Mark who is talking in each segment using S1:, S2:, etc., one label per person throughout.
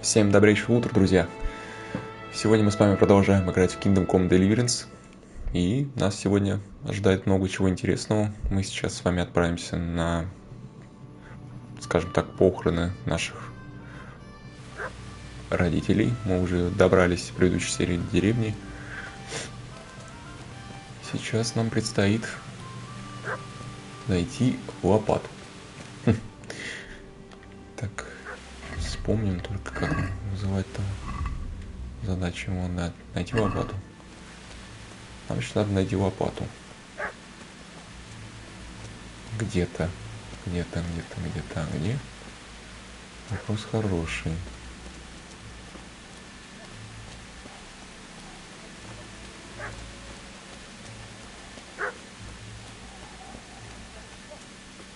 S1: Всем добрейшего утра, друзья! Сегодня мы с вами продолжаем играть в Kingdom Come Deliverance. И нас сегодня ожидает много чего интересного. Мы сейчас с вами отправимся на, скажем так, похороны наших родителей. Мы уже добрались в предыдущей серии до деревни. Сейчас нам предстоит найти лопату. Так, вспомним только, как называть-то задачу. Ему надо найти лопату. Нам еще надо найти лопату. Где-то. Где? Вопрос хороший.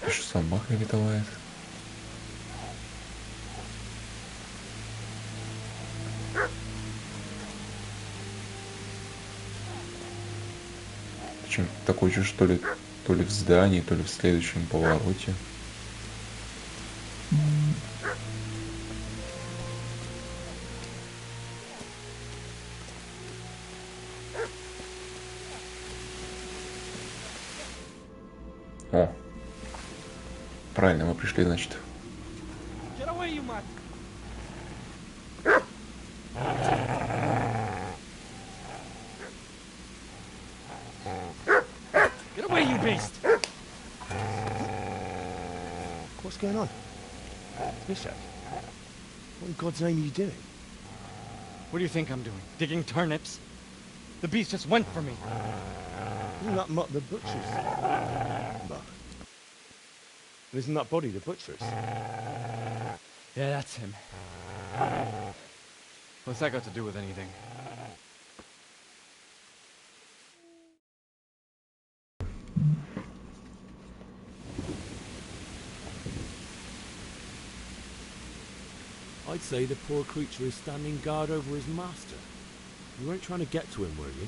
S1: Пишет, собака летает. Причем такой же, что ли, то ли в здании, то ли в следующем повороте. О, правильно, мы пришли, значит.
S2: What's going on? Bishop, what in God's name are you doing?
S3: What do you think I'm doing? Digging turnips? The beast just went for me.
S2: Isn't that Mutt the butcher's? But isn't that body the butcher's?
S3: Yeah, that's him. What's that got to do with anything?
S4: I'd say the poor creature is standing guard over his master. You weren't trying to get to him, were you?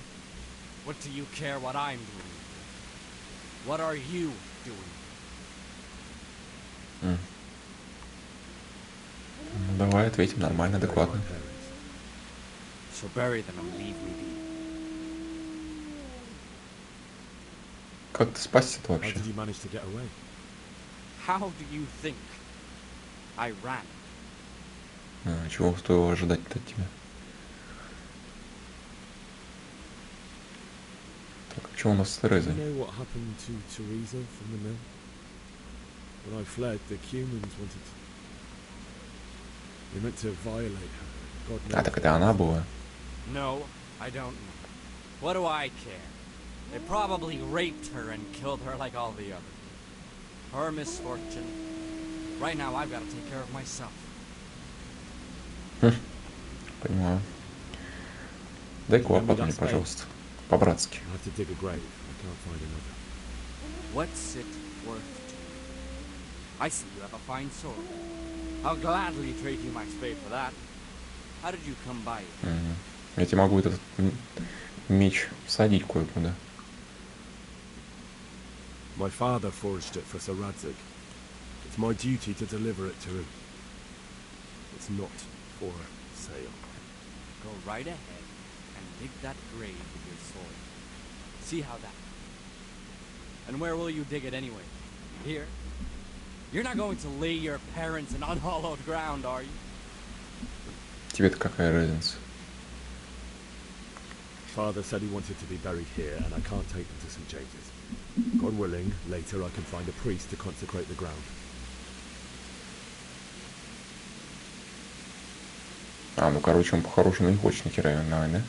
S3: What do you care what I'm doing? What are you doing?
S1: Давай ответим нормально, адекватно.
S3: So bury them and leave me be.
S1: Как ты спасся-то
S4: How
S1: вообще?
S4: did you manage to get away?
S3: How do you think I ran?
S1: Чего стоило ожидать-то от тебя? Так, а что у нас с
S4: Do
S1: Терезой?
S4: you know what happened to Teresa from the mill? When I fled, the humans wanted to... They meant to violate her. God knows.
S1: А, так это она была?
S3: No, I don't know. What do I care? They probably raped her and killed her like all the others. Her misfortune. Right now I've got to take care of myself.
S1: Понимаю. Дай-ка лопату мне, пожалуйста. По-братски.
S4: I have to dig a grave. I can't find another.
S3: What's it worth to you? I see you have a fine sword. I'll gladly trade you my spade for that. How did you come by it?
S1: Я тебе могу этот меч всадить кое-куда.
S4: My father forged it for Sir Radzig. It's my duty to deliver it to him. It's not for sale.
S3: Go right ahead and dig that grave with your sword. See how that... And where will you dig it anyway? Here? You're not going to lay your parents in unhallowed ground, are you?
S1: Тебе-то какая разница?
S4: Father said he wanted to be buried here, and I can't take them to St. James's. God willing, later I can find a priest to consecrate the ground.
S1: А, ну короче, он по-хорошему не хочет нихера виноват, да?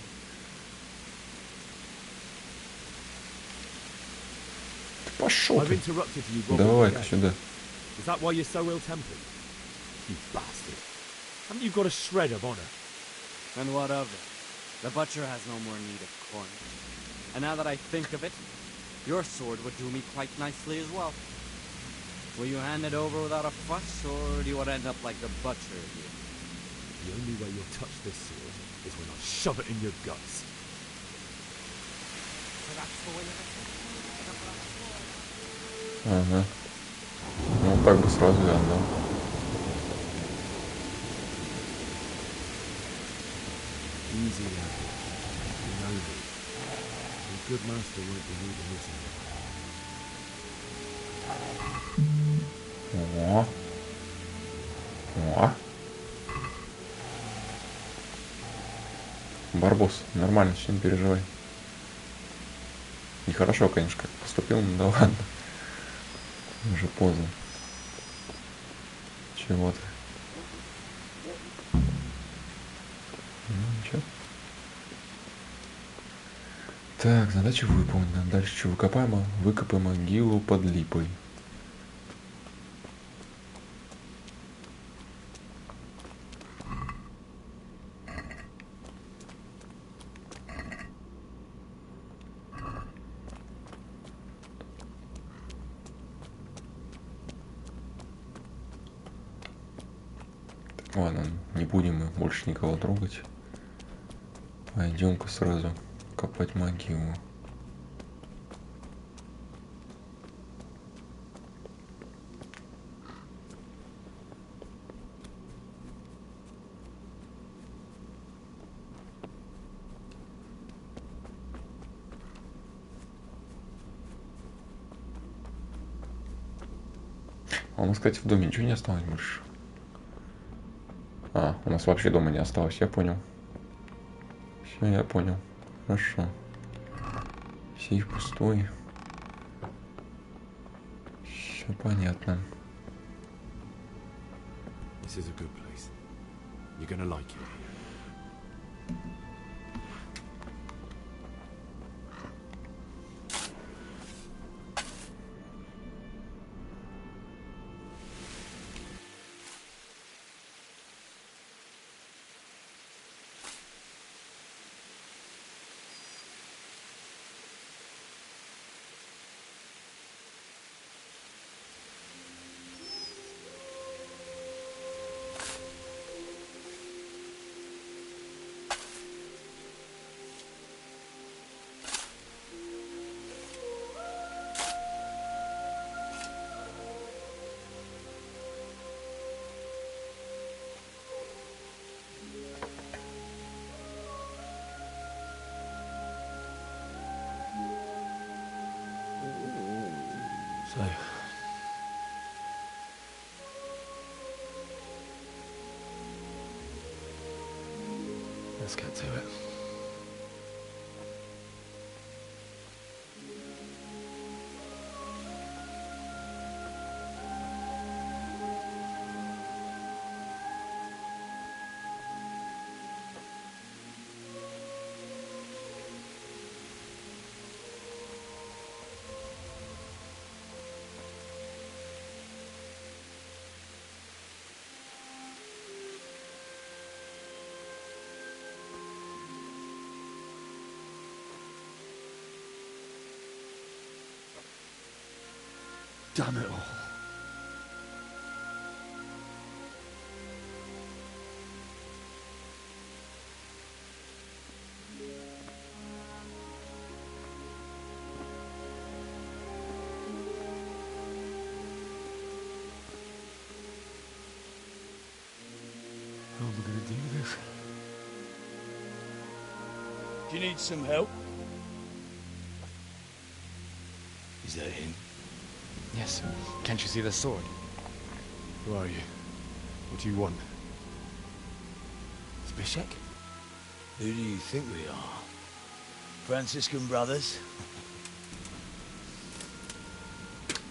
S1: Ты пошел
S4: I've
S1: ты.
S4: interrupted you, Robert.
S1: Давай-ка
S4: again.
S1: сюда.
S4: Is that why you're so ill-tempered? You bastard. Haven't you got a shred of honor?
S3: And what of it? The butcher has no more need of corn. And now that I think of it, your sword would do me quite nicely as well. Will you hand it over without a fuss, or do you want to end up like the butcher here?
S4: The only way you'll touch this sword is when I shove it in your guts.
S3: So that's the way of it.
S1: Ага. Ну, так бы сразу и отдал.
S4: Easy now. You know me. Your good master won't be needing this anymore.
S1: О. О. Барбос, нормально, все, не переживай. Нехорошо, конечно, как поступил, но да ладно. Уже поздно. Чего ты? Ну, ничего. Так, задача выполнена. Дальше что, выкопаем могилу под липой. Ладно, не будем мы больше никого трогать. Пойдем-ка сразу копать могилу. А у нас, кстати, в доме ничего не осталось больше. А, у нас вообще дома не осталось, я понял. Все, я понял. Хорошо. Сейф пустой. Все понятно.
S4: This is a good place. You're gonna like it. So, let's get to it. Damn it all. How am I going to do this?
S5: Do you need some help? Is that him?
S6: Yes. Can't you see the sword?
S4: Who are you? What do you want?
S5: Zbyszek? Who do you think we are? Franciscan brothers?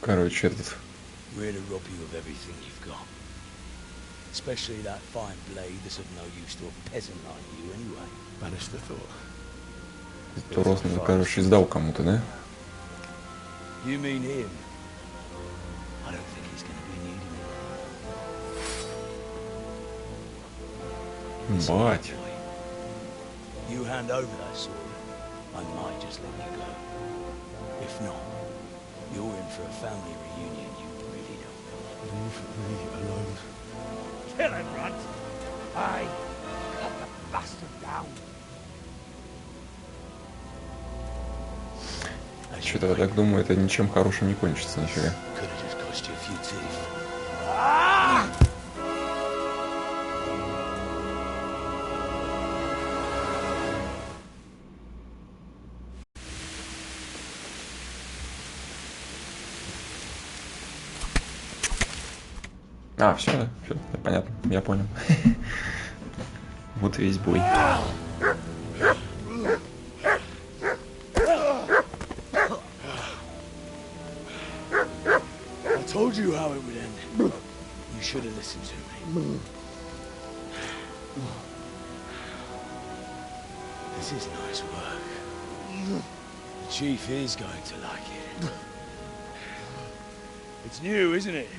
S1: Короче, этот...
S5: We're here to rob you of everything you've got. Especially that fine blade that's of no use to a peasant like you anyway.
S4: Banish the thought.
S1: Росный, короче, сдал кому-то, да?
S5: You mean him? I don't think he's going to be needing it.
S1: Бать.
S5: You hand over that sword, I might just let you go. If not, you're in for a family reunion you really don't know.
S4: Leave me alone.
S2: Kill him, Runt! Aye! Cut the bastard down!
S1: Что-то я так думаю, это ничем хорошим не кончится, нифига.
S5: Could have just cost you a few teeth.
S1: А, все, понятно, я понял. Вот весь бой.
S5: I told you how it would end. You should have listened to me. This is nice work. The chief is going to like it. It's new, isn't it?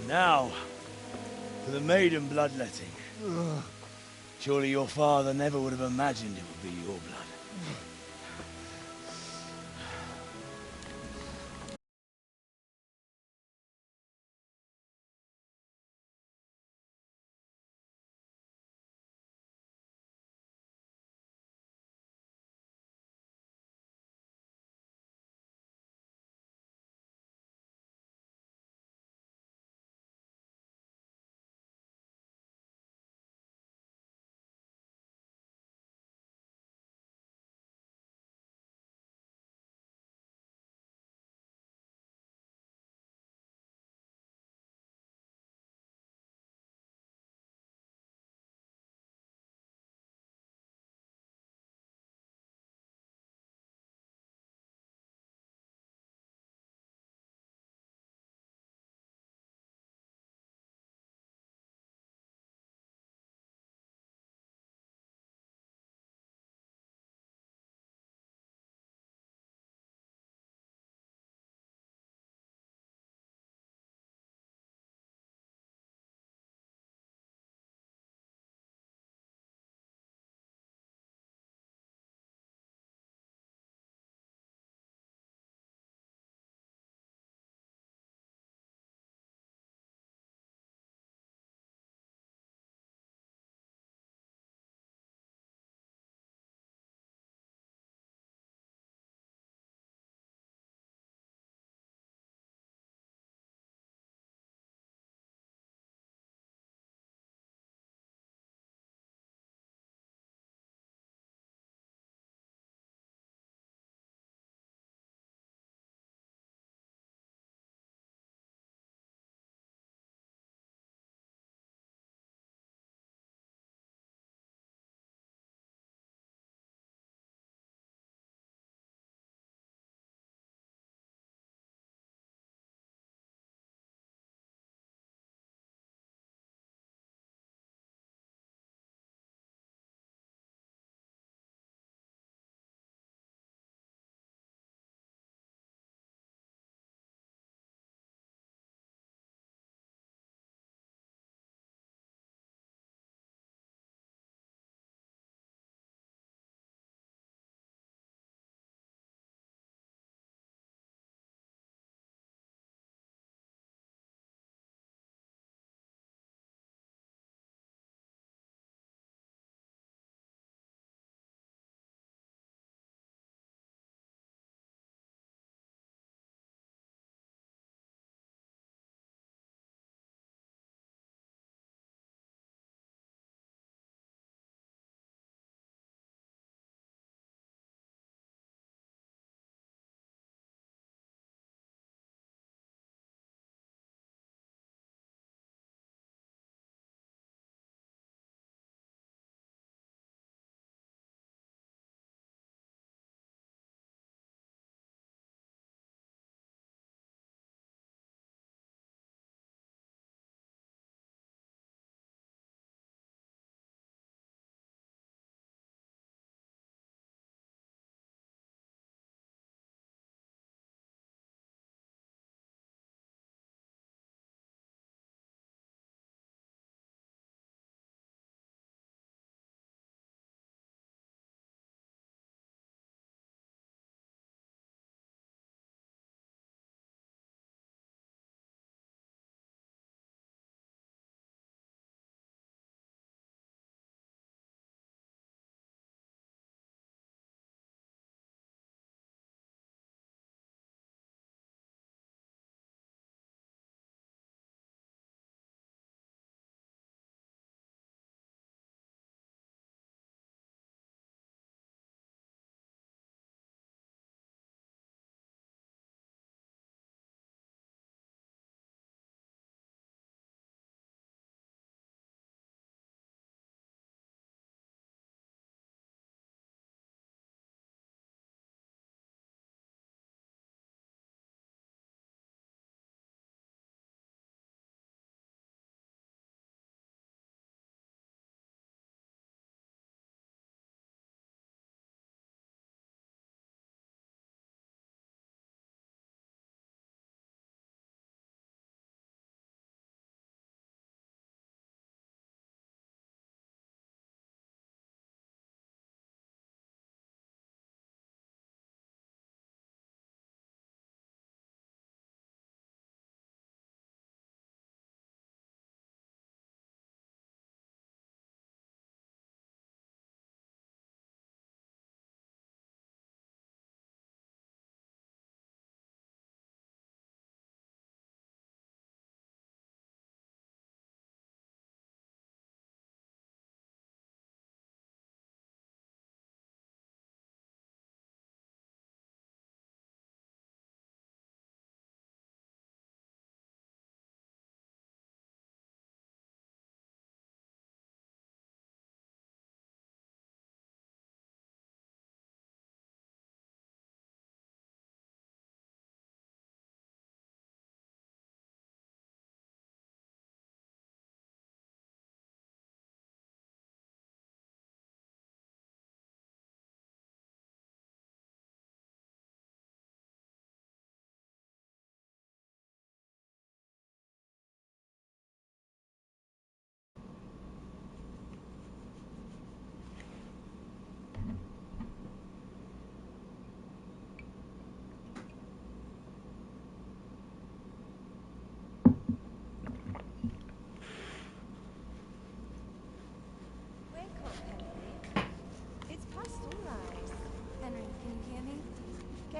S5: Now, for the maiden bloodletting. Surely your father never would have imagined it would be your blood.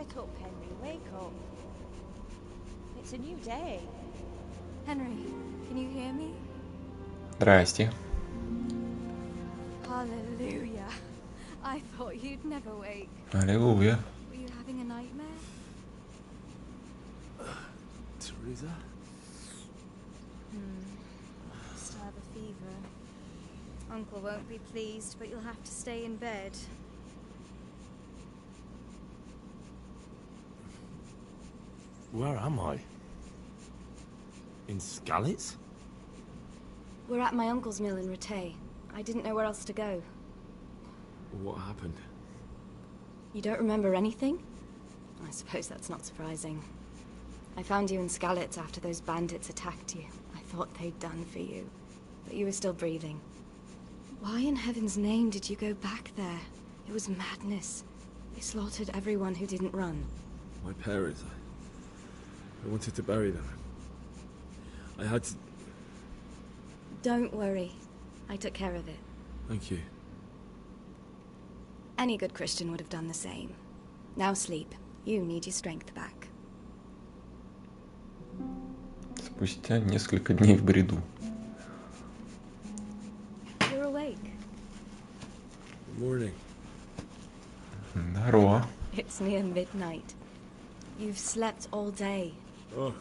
S7: Get up, Henry. Wake up. It's a new day.
S8: Henry, can you hear me?
S1: Здрасте.
S8: Hallelujah. I thought you'd never wake.
S1: Аллилуйя.
S8: Were you having a nightmare?
S4: Teresa?
S8: Must have a fever. Uncle won't be pleased, but you'll have to stay in bed.
S2: Where am I? In Skalitz?
S8: We're at my uncle's mill in Rattay. I didn't know where else to go.
S4: What happened?
S8: You don't remember anything? I suppose that's not surprising. I found you in Skalitz after those bandits attacked you. I thought they'd done for you, but you were still breathing. Why in heaven's name did you go back there? It was madness. They slaughtered everyone who didn't run.
S4: My parents. I wanted to bury them. I had to...
S8: Don't worry. I took care of it.
S4: Thank you.
S8: Any good Christian would have done the same. Now sleep. You need your strength back.
S1: Спустя несколько дней в бреду.
S8: You're awake.
S4: Good morning.
S1: Здорово.
S8: It's near midnight. You've slept all day.
S4: Oh.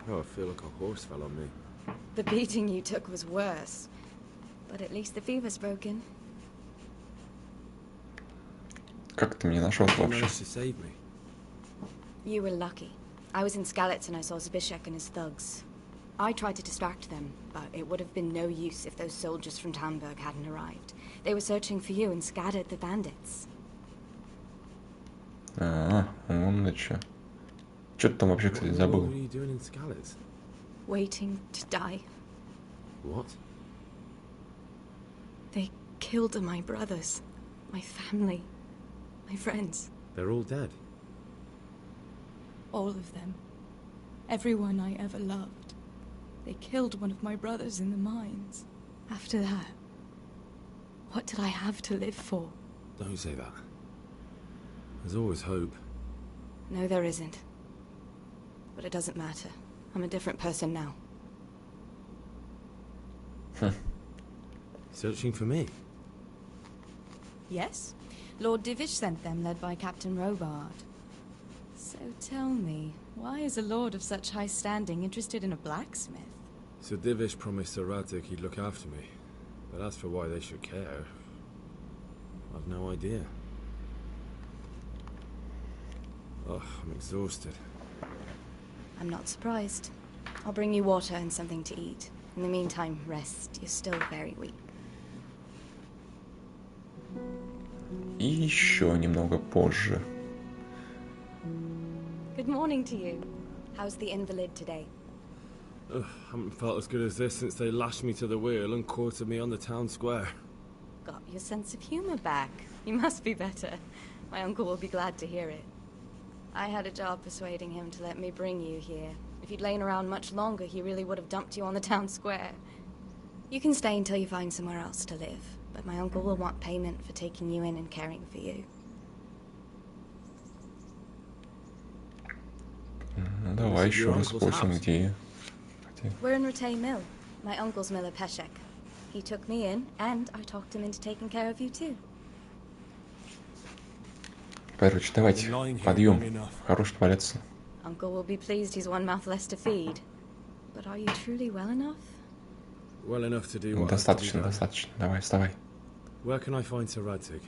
S4: Oh, I feel like a horse fell on me.
S8: The beating you took was worse. But at least the fever's broken.
S1: Как ты меня нашел
S4: You
S1: вообще?
S4: managed to save me.
S8: You were lucky. I was in Skalitz and I saw Zbyszek and his thugs. I tried to distract them, but it would have been no use if those soldiers from Tamburg hadn't arrived. They were searching for you and scattered the bandits.
S1: Вон на чё. Чё ты там вообще, кстати,
S4: What
S1: забыл?
S4: were you doing in Skalitz?
S8: Waiting to die.
S4: What?
S8: They killed my brothers, my family, my friends.
S4: They're all dead.
S9: All of them. Everyone I ever loved. They killed one of my brothers in the mines. After that, what did I have to live for?
S4: Don't say that. There's always hope.
S8: No, there isn't. But it doesn't matter. I'm a different person now.
S4: Searching for me?
S9: Yes? Lord Divish sent them, led by Captain Robard. So tell me, why is a lord of such high standing interested in a blacksmith?
S4: So Divish promised Sir Radzik he'd look after me. But as for why they should care, I've no idea. Oh, I'm exhausted.
S8: I'm not surprised. I'll bring you water and something to eat. In the meantime, rest. You're still very weak.
S1: И еще немного позже.
S8: Good morning to you. How's the invalid today?
S4: Ugh, haven't felt as good as this since they lashed me to the wheel and quartered me on the town square.
S8: Got your sense of humor back. You must be better. My uncle will be glad to hear it. I had a job persuading him to let me bring you here. If you'd lain around much longer, he really would have dumped you on the town square. You can stay until you find somewhere else to live, but my uncle will want payment for taking you in and caring for you.
S1: Ну, давай еще раз спросим, где.
S8: We're in Rattay Mill. My uncle's miller Peshek. He took me in, and I talked him into taking care of you too.
S1: Короче, давайте, подъем. Хорош поваляться.
S8: Uncle will be pleased he's one mouth less to feed. But are you truly well enough?
S4: Well enough to do what
S1: Достаточно, достаточно. Давай, вставай.
S4: Where can I find Sir Radzik?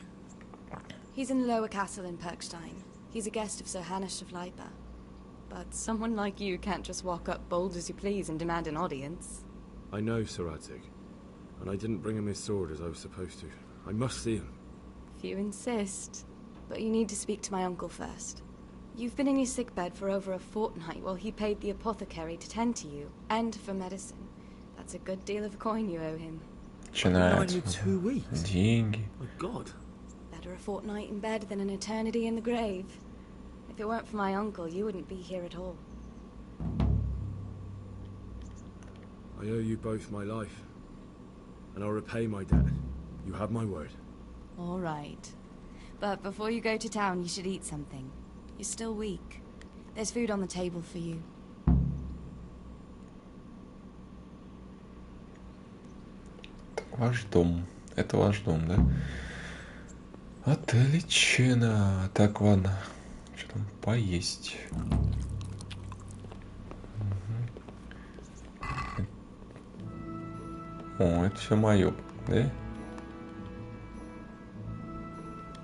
S8: He's in the lower castle in Perkstein. He's a guest of Sir Hanush of Leipa. But someone like you can't just walk up bold as you please and demand an audience.
S4: I know Sir Radzik, and I didn't bring him his sword as I was supposed to. I must see him.
S8: If you insist. But you need to speak to my uncle first. You've been in your sickbed for over a fortnight while he paid the apothecary to tend to you, and for medicine. That's a good deal of coin you owe him.
S1: Начинается.
S4: 2 weeks?
S1: Деньги.
S4: My God.
S8: Better a fortnight in bed than an eternity in the grave. If it weren't for my uncle, you wouldn't be here at all.
S4: I owe you both my life, and I'll repay my debt. You have my word.
S9: All right.
S8: But before you go to town, you should eat something. You're still weak. There's food on the table for you.
S1: Ваш дом. Это ваш дом, да? Отлично. Так, ладно. Что там? Поесть. О, это все мое, да?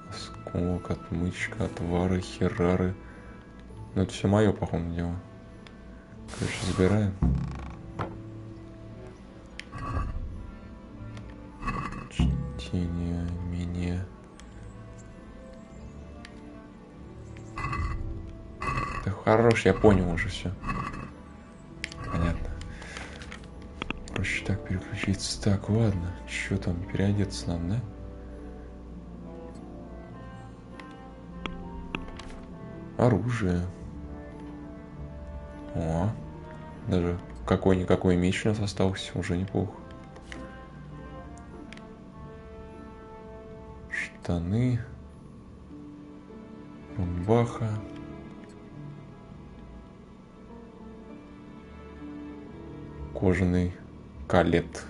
S1: Осколок, отмычка, отвары, херары. Ну, это все мое, походу, дело. Короче, забираем. Чтение, менее. Да хорош, я понял уже все. Понятно. Проще так переключиться. Так, ладно. Что там, переодеться надо, да? Оружие. О, даже какой-никакой меч у нас остался, уже неплохо. Штаны. Рубаха. Кожаный калет.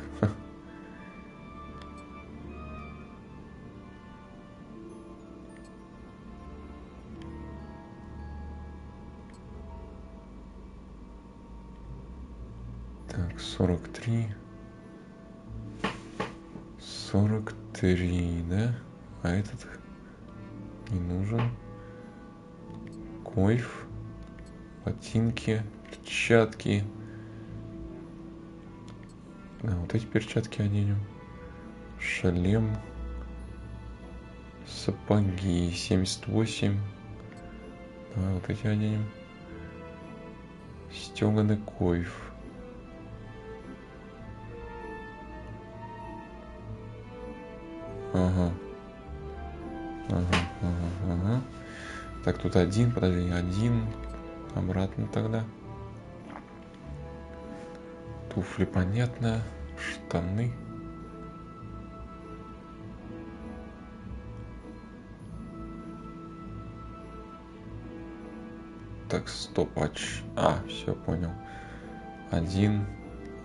S1: Так, 43. 43, да? А этот не нужен. Койф. Ботинки. Перчатки. Да, вот эти перчатки оденем. Шлем. Сапоги. 78. Да, вот эти оденем. Стеганый койф. Ага. Ага. Так, тут один, подожди, один. Обратно тогда. Туфли, понятно. Штаны. Так, стоп, все, понял. Один,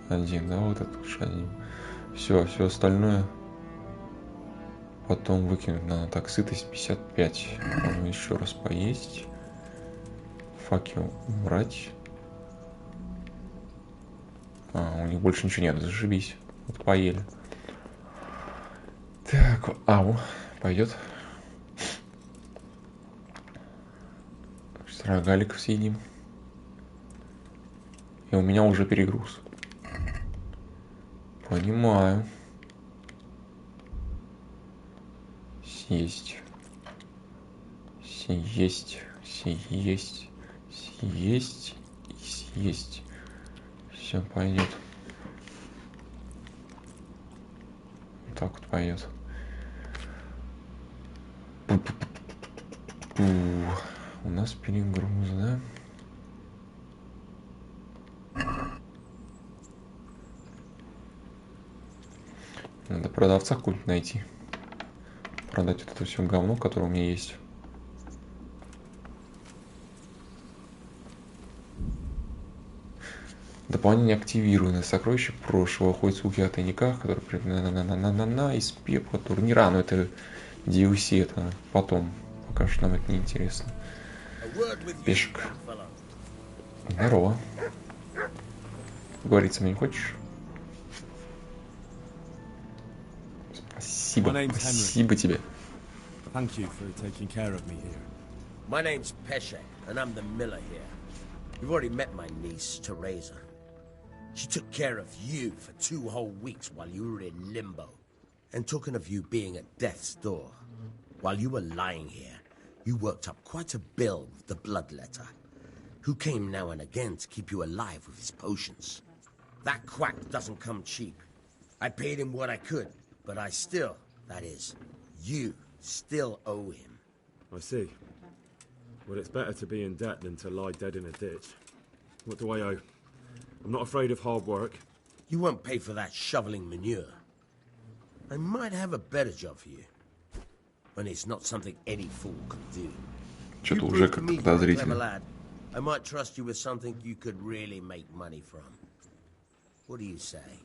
S1: да, вот это уж один. Все остальное потом выкинуть надо. Так, сытость 55. Можно еще раз поесть. Факел убрать. У них больше ничего нет, зашибись. Вот поели. Так, пойдет. Рогаликов съедим. И у меня уже перегруз. Понимаю. Съесть. Все пойдет. Так вот пойдет. У нас перегруз, да? Надо продавца какую-нибудь найти. Продать вот это все говно, которое у меня есть. Дополнение активировано. Сокровища прошлого. Ходят слухи о тайниках, которые из пепла турнира. Но это DLC, это потом. Пока что нам это не интересно. Пешек. Здорово. Говорить мне не хочешь? Спасибо тебе.
S4: Thank you for taking care of me here.
S10: My name's Peshek, and I'm the miller here. You've already met my niece, Teresa. She took care of you for 2 whole weeks while you were in limbo. And talking of you being at death's door, while you were lying here, you worked up quite a bill with the bloodletter, who came now and again to keep you alive with his potions. That quack doesn't come cheap. I paid him what I could, but I still, that is, you still owe him.
S4: I see. Well, it's better to be in debt than to lie dead in a ditch. What do I owe? I'm not afraid of hard work.
S10: You won't pay for that shoveling manure. I might have a better job for you. and it's not something any fool can do.
S1: Что-то уже как-то подозрительно.
S10: I might trust you with something you could really make money from. What do you say?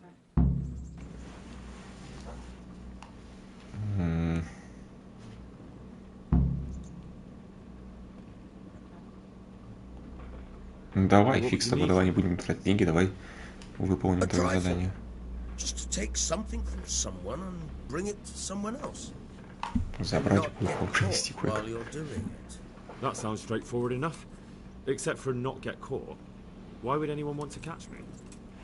S1: Ну давай, фиг с тобой, давай не будем тратить деньги, давай выполним твое задание. Забрать бухло, принести кое-как.
S4: That sounds straightforward enough. Except for not get caught. Why would anyone want to catch me?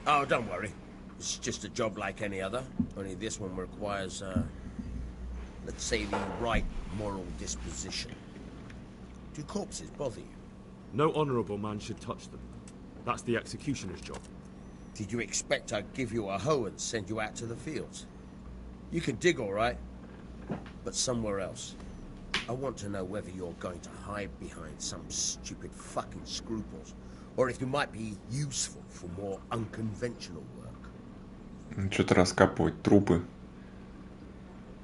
S10: Oh, don't worry. It's just a job like any other. Only this one requires, let's say, the right moral disposition. Do corpses bother you?
S4: No honourable man should touch them. That's the executioner's job.
S10: Did you expect I'd give you a hoe and send you out to the fields? You can dig all right, but somewhere else. I want to know whether you're going to hide behind some stupid fucking scruples, or if you might be useful for more unconventional work.
S1: Что-то раскапывать трупы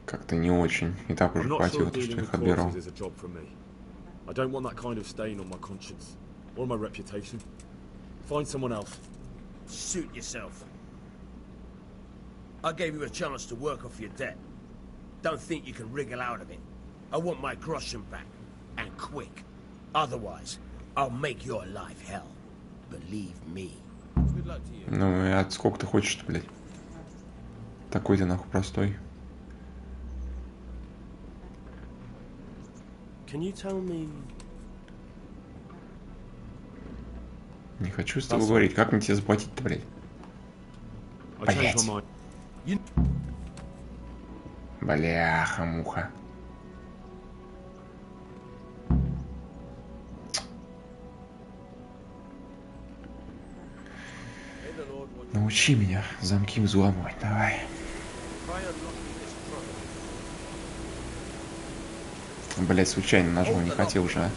S1: как-то не очень. И так уже хватило, то, что я их отбирал.
S4: I don't want that kind of stain on my conscience or my reputation. Find someone else.
S10: Suit yourself. I gave you a chance to work off your debt. Don't think you can wriggle out of it. I want my groschen back, and quick. Otherwise, I'll make your life hell. Believe me. Good luck to you.
S1: Ну и от сколько ты хочешь, блядь? Такой ты нахуй простой.
S10: Can you tell me...
S1: Не хочу с тобой говорить. Как мне тебе заплатить-то, блядь? Блядь. Бляха-муха. Научи меня замки взламывать, давай. Блять, случайно нажал, не хотел уже, а?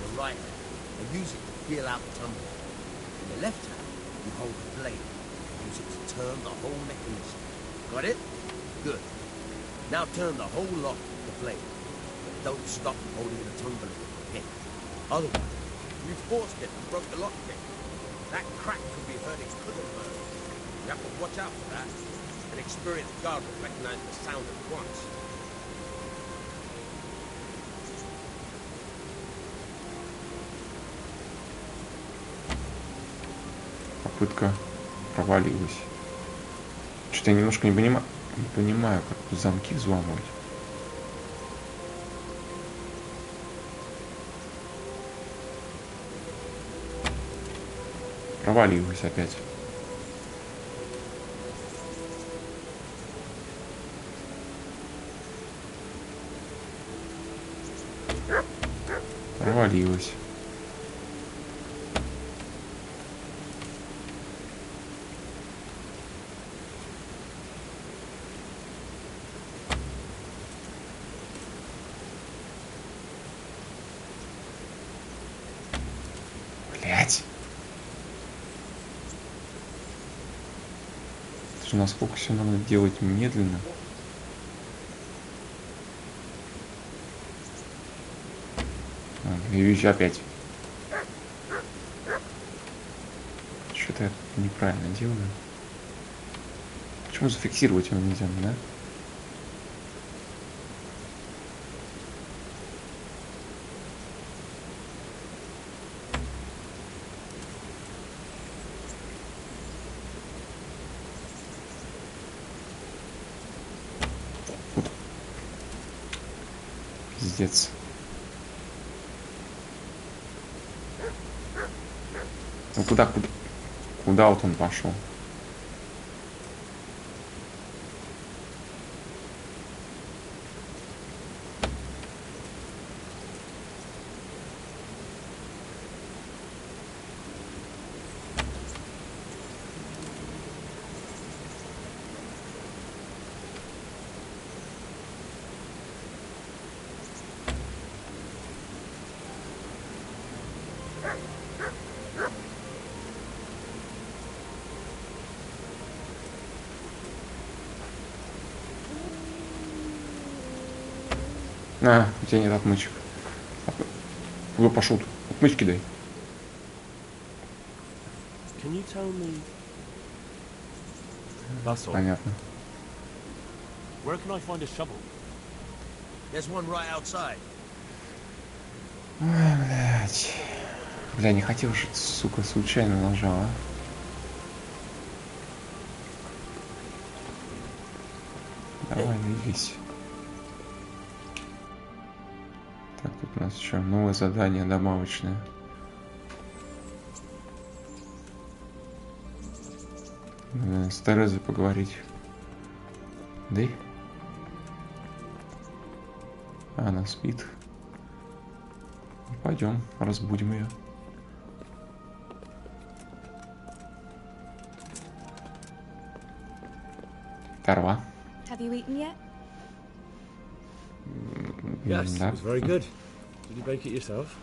S10: You have to watch out for that. An experienced guard will recognize the sound at once.
S1: Попытка провалилась. Что-то я немножко не понимаю, как тут замки взламывать. Провалилась опять. Провалилась. Блять. Это же насколько все надо делать медленно. Я вижу опять. Что-то я неправильно делаю. Почему зафиксировать его нельзя, да? Пиздец. Ну куда вот он пошел? А, у тебя нет отмычек. Вы пошел, отмычки дай.
S2: Can you tell me? That's all.
S1: Понятно.
S2: Where can I find a shovel?
S10: There's one right outside.
S1: Ой, блядь. Бля, не хотел же, сука, случайно нажал, а. Давай, двигайся. Так, тут у нас что? Новое задание добавочное. С Терезой поговорить. Да? Она спит. Пойдем, разбудим ее. Корва.
S9: Have you eaten yet?
S2: Yes,
S1: Да.
S2: it was very good. Did you bake it yourself?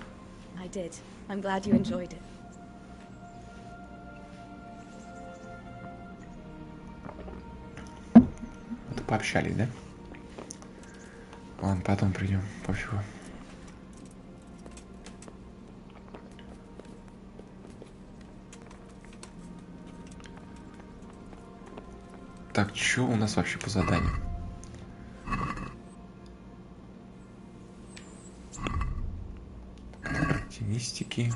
S9: I did. I'm glad you enjoyed it.
S1: Вот пообщались, да? Ладно, потом придем, пофигу. Так, что у нас вообще по заданию? Характеристики.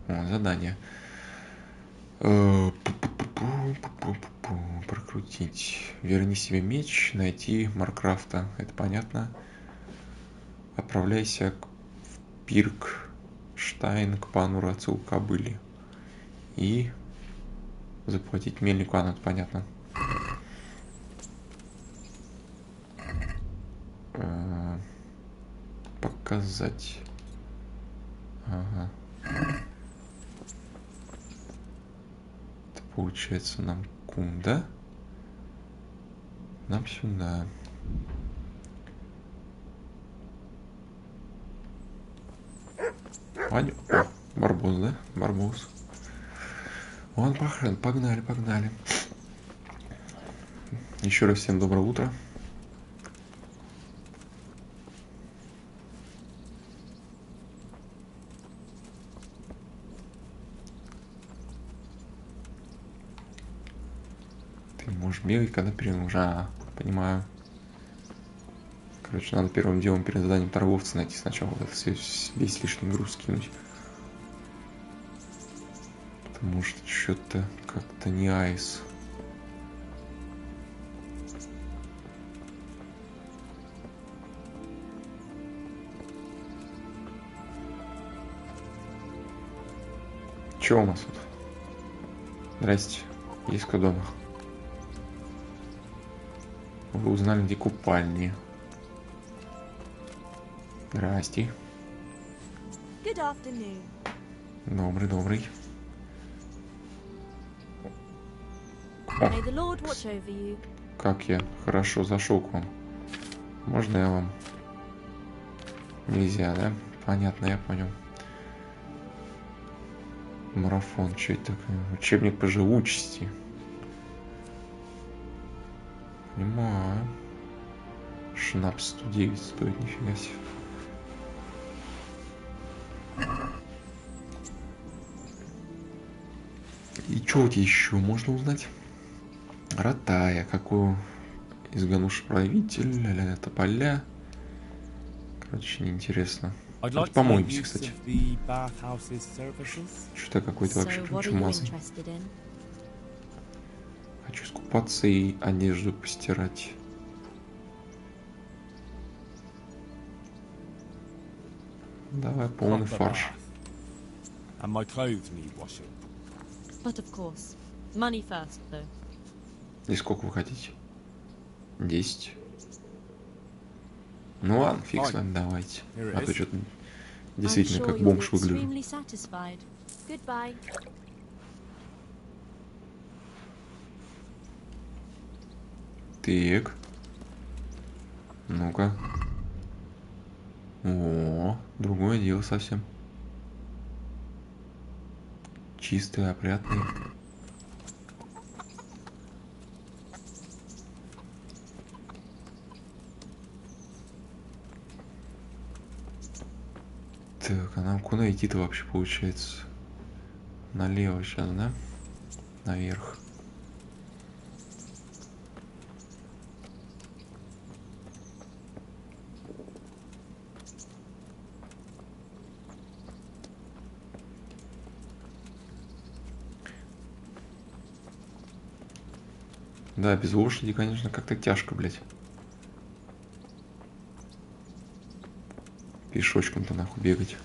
S1: О, задание. Прокрутить. Верни себе меч, найти Маркрафта. Это понятно. Отправляйся в Пиркштайн к пану Рацу Кобыли. И заплатить мельнику, это понятно. Показать. Ага. Это получается нам куда? Нам сюда. О, барбос, да? Барбос. Вон, погнали, погнали. Еще раз всем доброе утро. Ты можешь бегать, когда перегружаешь. Понимаю. Короче, надо первым делом перед заданием торговца найти сначала. Вот это весь лишний груз скинуть. Потому что что-то как-то не айс. Че у нас тут? Здрасте. Есть кто дома? Вы узнали, где купальни. Здрасте.
S7: Good afternoon.
S1: Добрый, добрый.
S7: May the Lord watch over you.
S1: Как я хорошо зашел к вам. Можно я вам? Нельзя, да? Понятно, я понял. Марафон, что это такое? Учебник по живучести. Понимаю. Шнапс 109 стоит, нифига себе. И что вот еще можно узнать? Ратая, какой изгонувший правитель, ля-ля, тополя. Короче, неинтересно. Вот помоемся, кстати. Что-то какой-то вообще прям чумазый. Хочу искупаться и одежду постирать. Давай полный фарш.
S7: But of course, money first, though.
S1: И сколько вы хотите? 10. Ну ладно, фиг с вами, давайте. А то что-то действительно как бомж выгляжу.
S7: Goodbye.
S1: Так. Ну-ка. О, другое дело совсем. Чистый, опрятный. Так, а нам куда идти-то вообще получается? Налево сейчас, да? Наверх. Да, без лошади, конечно, как-то тяжко, блядь. Пешочком-то нахуй бегать.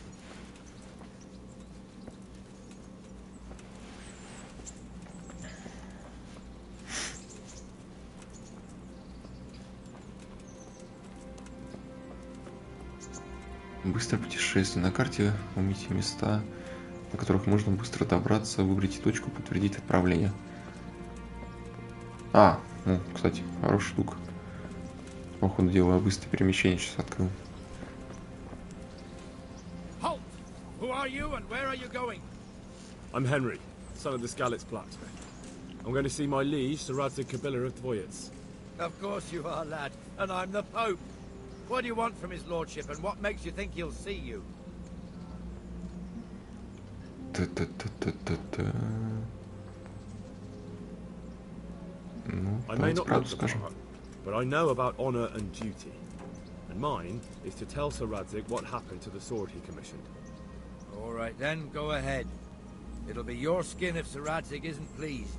S1: Быстрое путешествие. На карте умите места, до которых можно быстро добраться. Выберите точку, подтвердить отправление. Ну, кстати, хорошая штука. Походу дела, быстрое перемещение сейчас открыл.
S5: Halt! Who are you and where are you going?
S4: I'm Henry, son of the Skalitz-Platt. I'm going to see my liege, Sir Radzig Kabila of Dvoyets.
S5: Of course you are, lad, and I'm the Pope. What do you want from his lordship, and what makes you think he'll see you?
S1: Ну,
S4: I may
S1: давайте
S4: not
S1: правду
S4: look the
S1: скажем.
S4: part, but I know about honor and duty. And mine is to tell Sir Radzig what happened to the sword he commissioned.
S5: All right then, go ahead. It'll be your skin if Sir Radzig isn't pleased.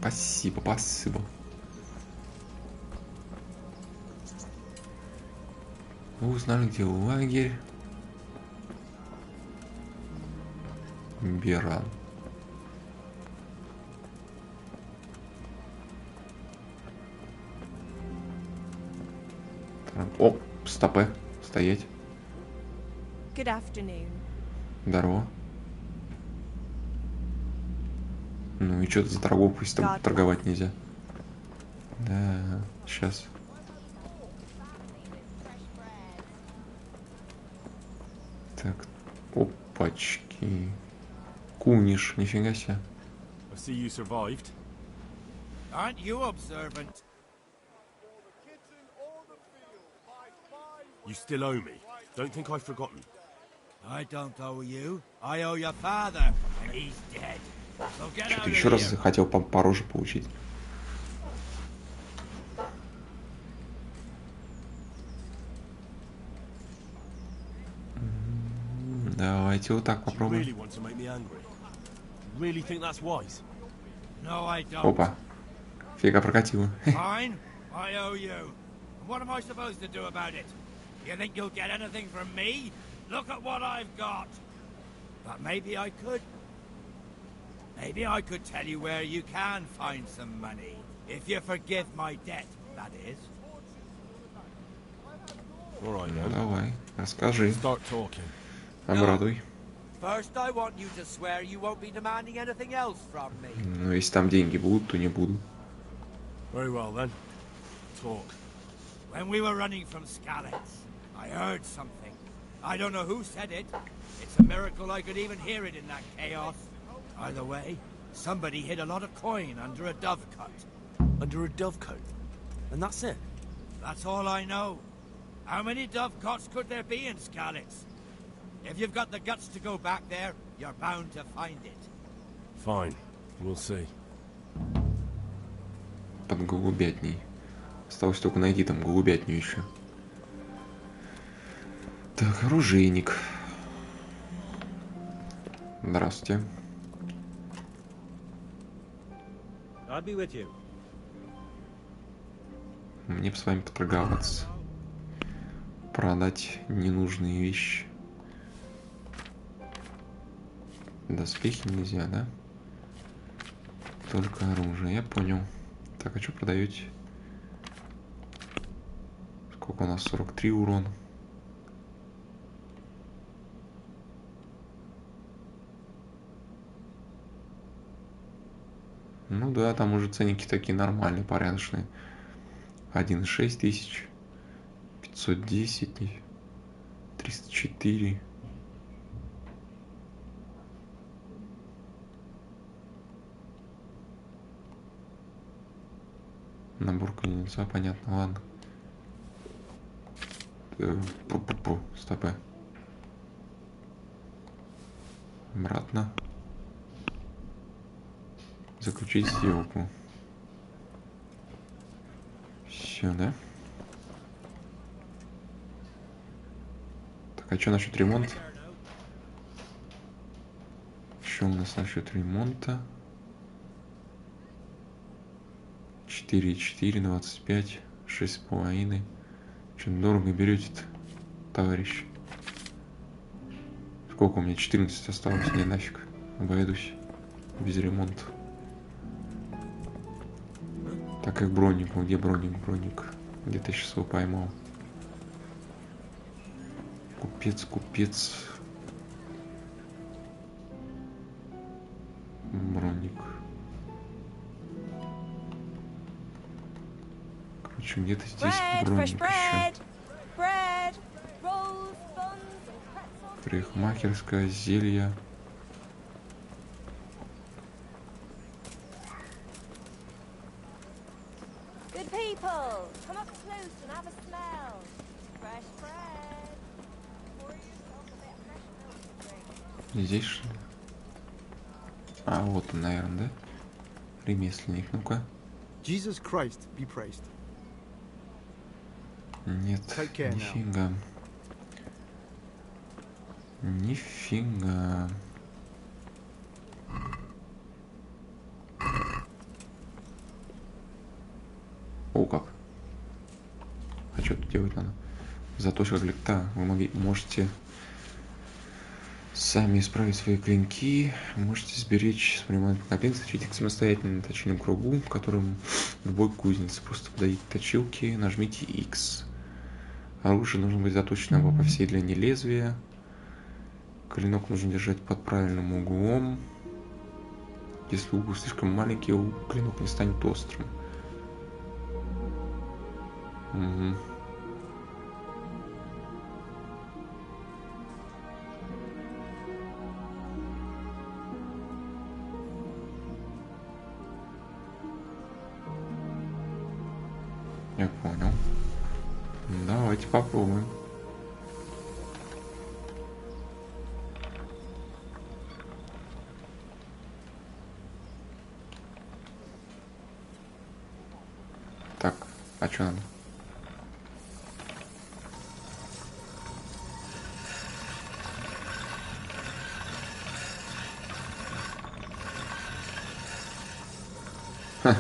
S1: Спасибо, спасибо. Вы узнали, где лагерь Беран. О, стопе, стоять.
S7: Good afternoon.
S1: Здорово. Ну и что это за торговка, если там торговать нельзя? Да, сейчас. Так, опачки. Куниш, нифига себе.
S4: I see you survived.
S5: Aren't you observant?
S4: You still owe me. Don't think I've forgotten.
S5: I don't owe you. I owe your father, and he's dead. So get out
S1: Что-то
S5: of
S1: еще раз
S5: here.
S1: захотел по роже получить. Давайте вот так
S4: You
S1: попробуем.
S4: really want to make me angry? You really think that's wise?
S5: No, I don't.
S1: Опа. Фига прокатила.
S5: Fine, I owe you. And what am I supposed to do about it? You think you'll get anything from me? Look at what I've got. But maybe I could. Maybe I could tell you where you can find some money. If you forgive my debt, that is.
S4: All right,
S1: Ну
S4: then.
S1: давай, расскажи.
S4: Start talking.
S1: Обрадуй.
S5: First, I want you to swear you won't be demanding anything else from me.
S1: Ну если там деньги будут, то не буду.
S4: Very well, then. Talk.
S5: When we were running from Skalitz, I heard something. I don't know who said it. It's a miracle I could even hear it in that chaos. Either way, somebody hid a lot of coin under a dovecote.
S4: Under a dovecote? And that's it?
S5: That's all I know. How many dovecotes could there be in Skalitz? If you've got the guts to go back there, you're bound to find it.
S4: Fine. We'll see.
S1: Под голубятней. Осталось только найти там голубятню еще. Так, оружейник. Здравствуйте.
S2: I'll be with you.
S1: Мне бы с вами поторговаться. Продать ненужные вещи. Доспехи нельзя, да? Только оружие, я понял. Так, а что продаете? Сколько у нас? 43 урона. Ну да, там уже ценники такие нормальные, порядочные. 1,6 тысяч, 510, 304. Набор конец, понятно, ладно. Стопы. Обратно. Заключить сделку. Все, да? Так, а что насчет ремонта? Что у нас насчет ремонта? 4,4, 25, 6,5. Что-то дорого берете-то, товарищ. Сколько у меня? 14 осталось, не нафиг. Обойдусь без ремонта. Так как броник, где броник? Где-то сейчас его поймал. Купец. Броник. Короче, где-то здесь броник еще. Парикмахерская, зелья.
S7: Good people, come up close and have a smell. Fresh bread. Pour yourself a bit of fresh milk to drink.
S1: Здесь что ли? А, вот он, наверное, да? Ремесленник, ну-ка.
S11: Jesus Christ be praised.
S1: Нет,
S11: Take care
S1: нифига. Нифига. О, как. А что тут делать надо? Заточка клинка. Вы можете сами исправить свои клинки. Можете сберечь с приманкой копейки, точить их самостоятельно на точильном кругу, которым любой кузнец. Просто подойдите к точилке, нажмите X. Оружие нужно быть заточено по всей длине лезвия. Клинок нужно держать под правильным углом. Если угол слишком маленький, клинок не станет острым. Угу. Я понял. Давайте попробуем. Так, а что надо? Ха.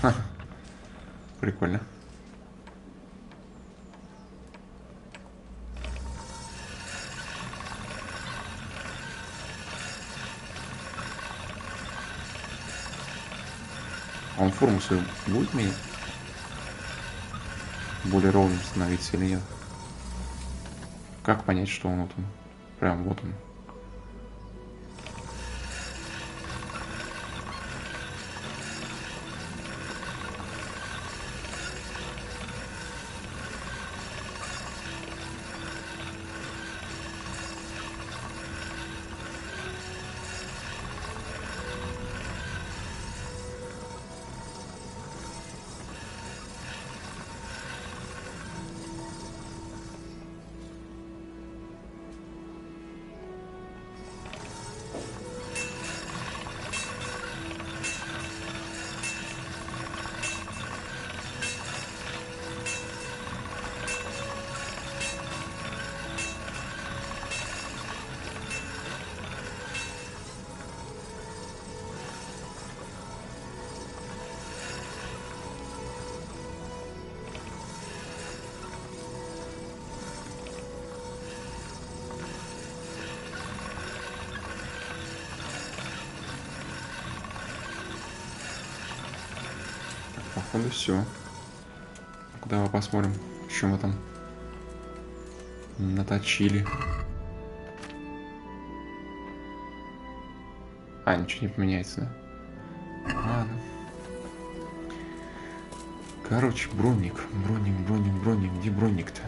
S1: Ха. Прикольно. А он форму свою будет менять? Более ровным становиться или нет? Как понять, что он вот он? Прям вот он. Походу все. Давай посмотрим, что мы там наточили. А, ничего не поменяется, да? Ладно. Короче, броник. Где броник-то?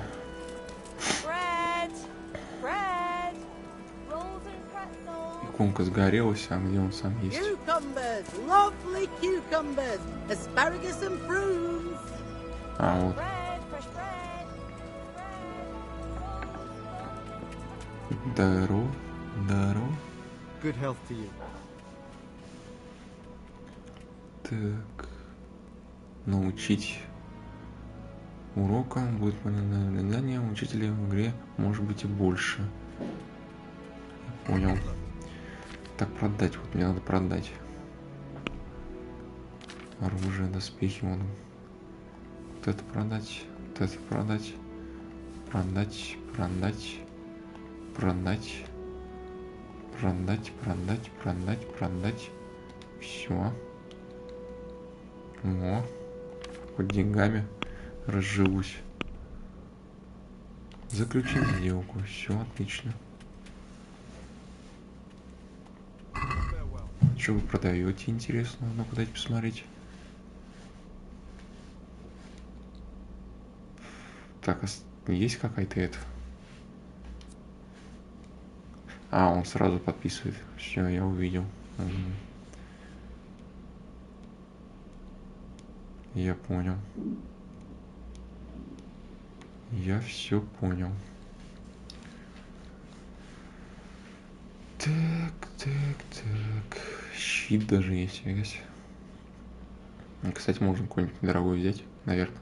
S1: Иконка сгорелась, а где он сам есть?
S12: Cucumbers, lovely cucumbers, asparagus and prunes.
S1: А, вот. Даро.
S11: Good health to you.
S1: Так. Научить урокам будет задание учителя в игре, может быть и больше. Я понял. Так, продать. Вот мне надо продать. Оружие, доспехи, вот это продать. Вот это продать. Продать. Все. О, под деньгами разживусь. Заключить сделку. Все отлично. Что вы продаете, интересно? Ну-ка, дайте посмотреть. Так, есть какая-то это? А, он сразу подписывает. Все, я увидел. Угу. Я понял. Я все понял. Так. Щит даже есть, видать. Кстати, можно какой-нибудь дорогой взять, наверное.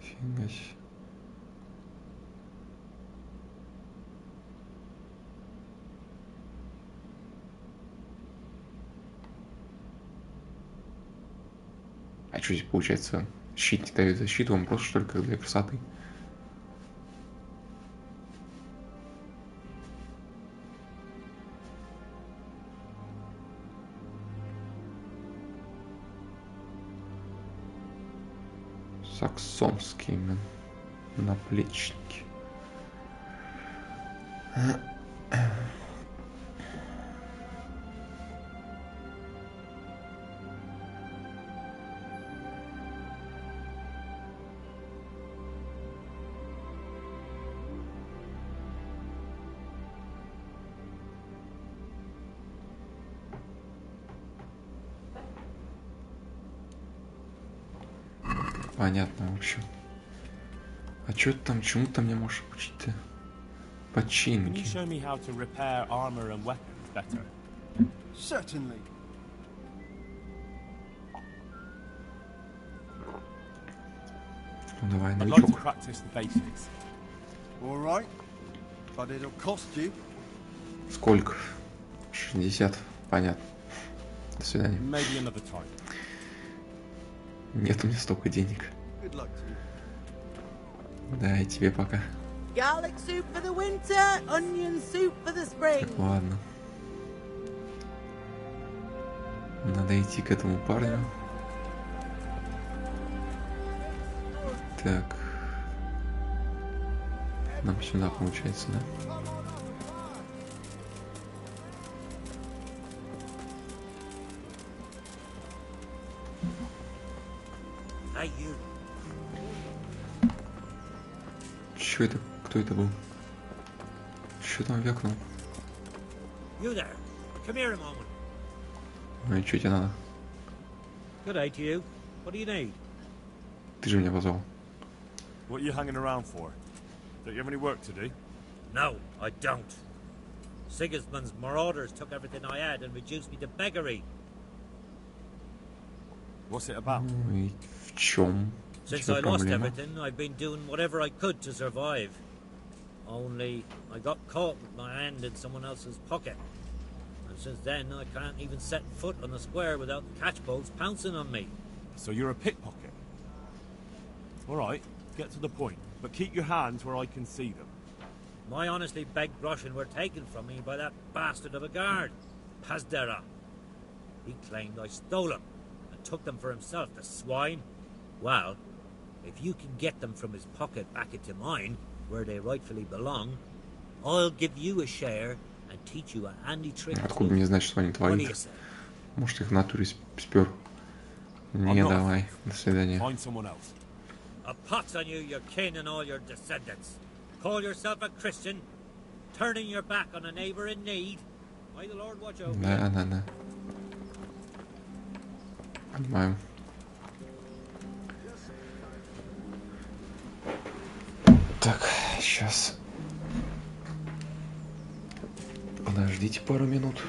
S1: Фига себе. А что здесь получается? Щит не дает защиту, он просто что ли как для красоты? Саксонские наплечники. Понятно, в общем. А что ты там, чему ты меня можешь учить-то? Починки.
S11: Certainly.
S1: Ну давай, новичок.
S11: All right, but it'll cost you.
S1: Сколько? 60, понятно. До свидания. Нет у меня столько денег. Да, и тебе пока.
S12: Garlic soup for the winter, onion soup for the spring.
S1: Так, ладно. Надо идти к этому парню. Так. Нам сюда получается, да? Чё это? Кто это был? Чё там вякнул? Ну и чё тебе надо? Ты же меня позвал.
S13: What are you hanging around for? Don't you have any work to do?
S5: No, I don't. Sigismund's marauders took everything I had and reduced me to beggary.
S13: What's it about?
S1: И в чем?
S5: Since I lost everything, I've been doing whatever I could to survive. Only, I got caught with my hand in someone else's pocket. And since then, I can't even set foot on the square without catchbolts pouncing on me.
S13: So you're a pickpocket? Alright, get to the point. But keep your hands where I can see them.
S5: My honestly begged groschen were taken from me by that bastard of a guard, Pazdera. He claimed I stole them and took them for himself, the swine. Well, If you can get them from his pocket back into mine, where they rightfully belong, I'll give you a share and teach you a handy trick.
S1: Откуда мне знать, что они твои? Может, их в натуре спер? Не, давай. До свидания.
S5: Find someone else. A pox on you, your kin and all your descendants. Call yourself a Christian, turning your back on a neighbor in need. May the Lord watch over you.
S1: Да. Понимаю. Так, сейчас. Подождите пару минут.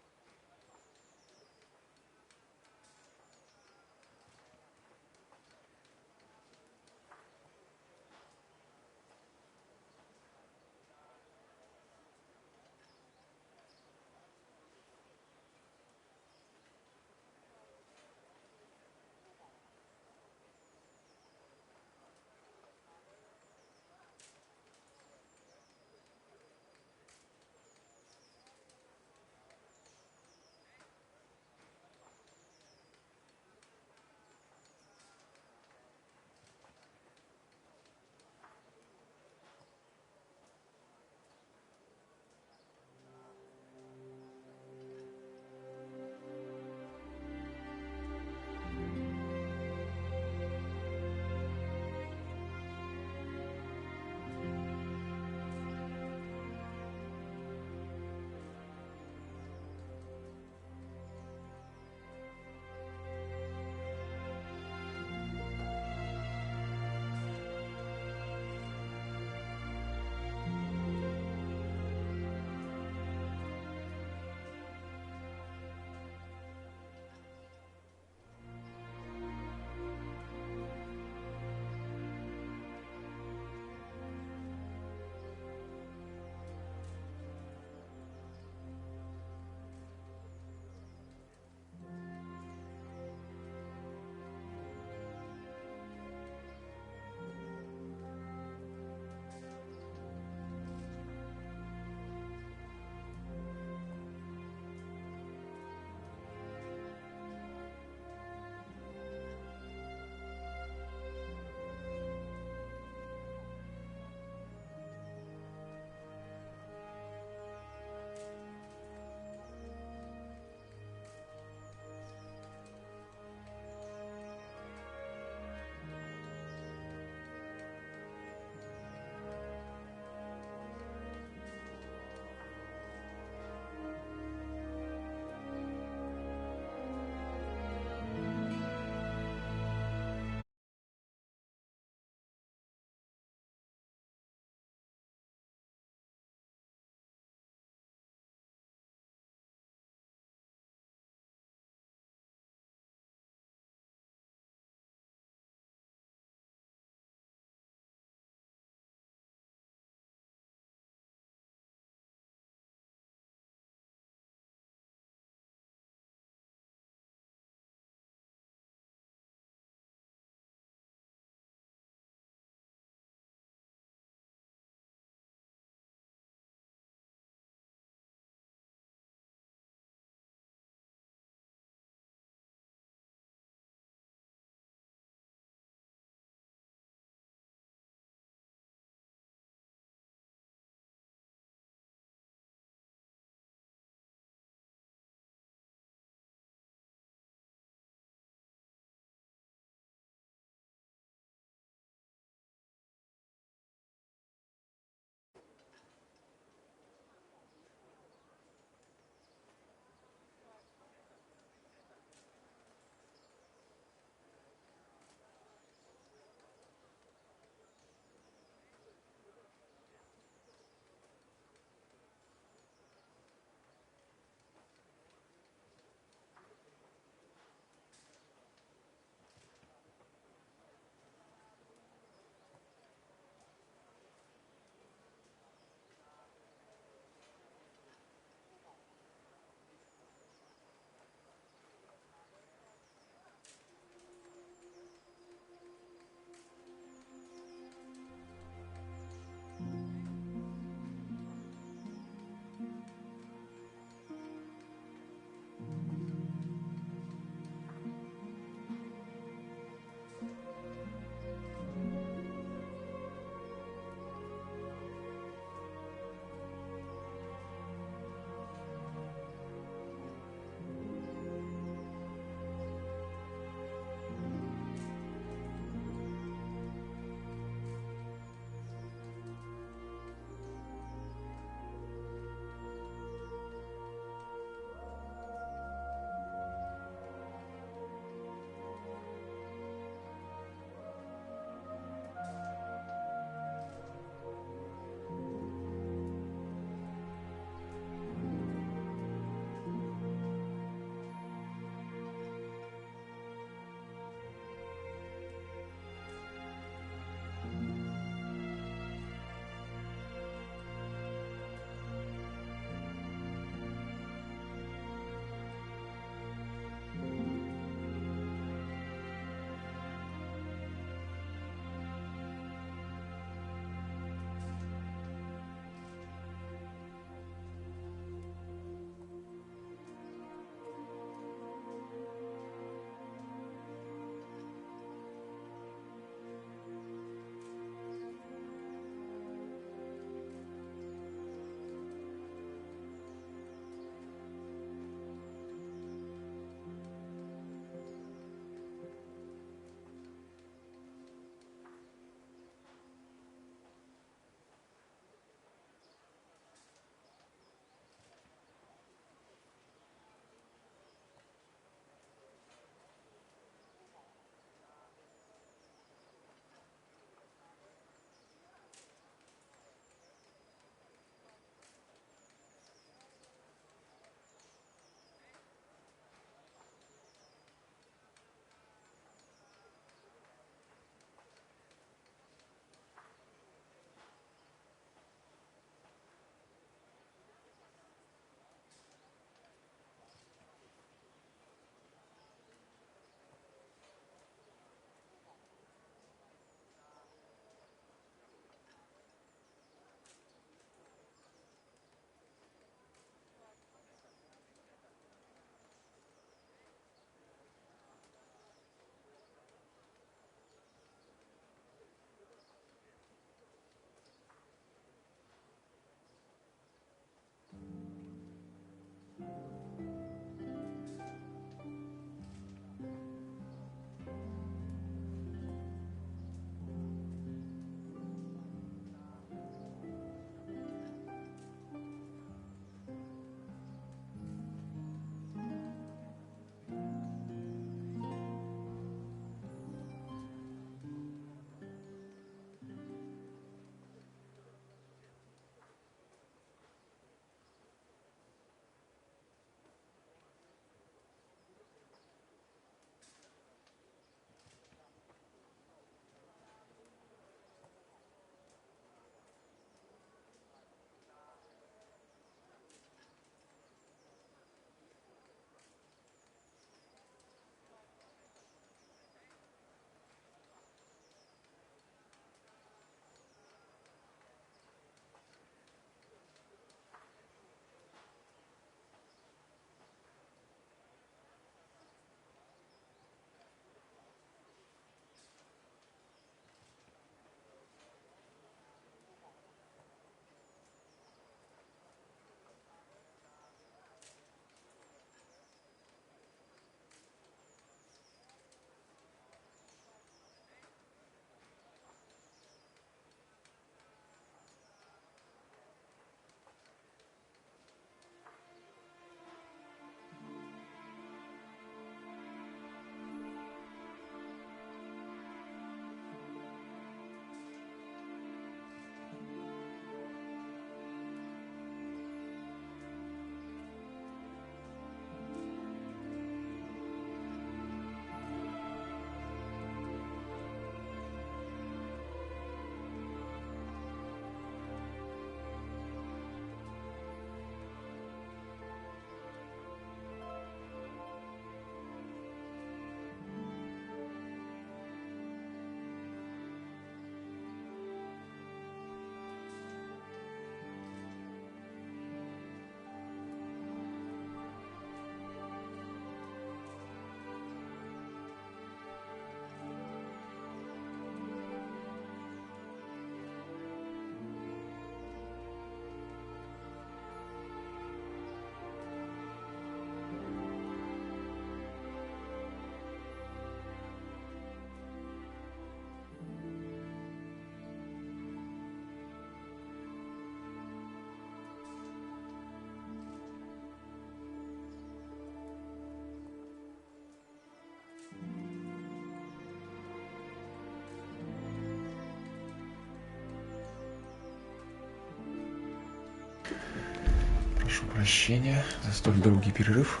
S1: Прошу прощения за столь долгий перерыв.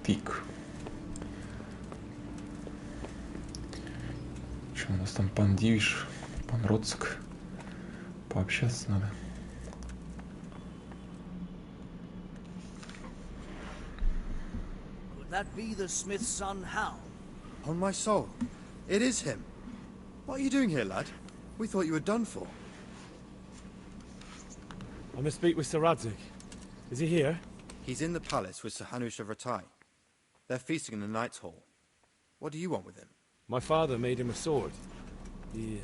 S1: Пик. Что у нас там, пан Дивиш, пан Роцик? Пообщаться надо.
S5: Could that be the smith's son, Hal?
S11: On my soul, it is him. What are you doing here, lad? We thought you were done for.
S4: I must speak with Sir Radzig. Is he here?
S11: He's in the palace with Sir Hanush of Ratai. They're feasting in the Knight's Hall. What do you want with him?
S4: My father made him a sword. He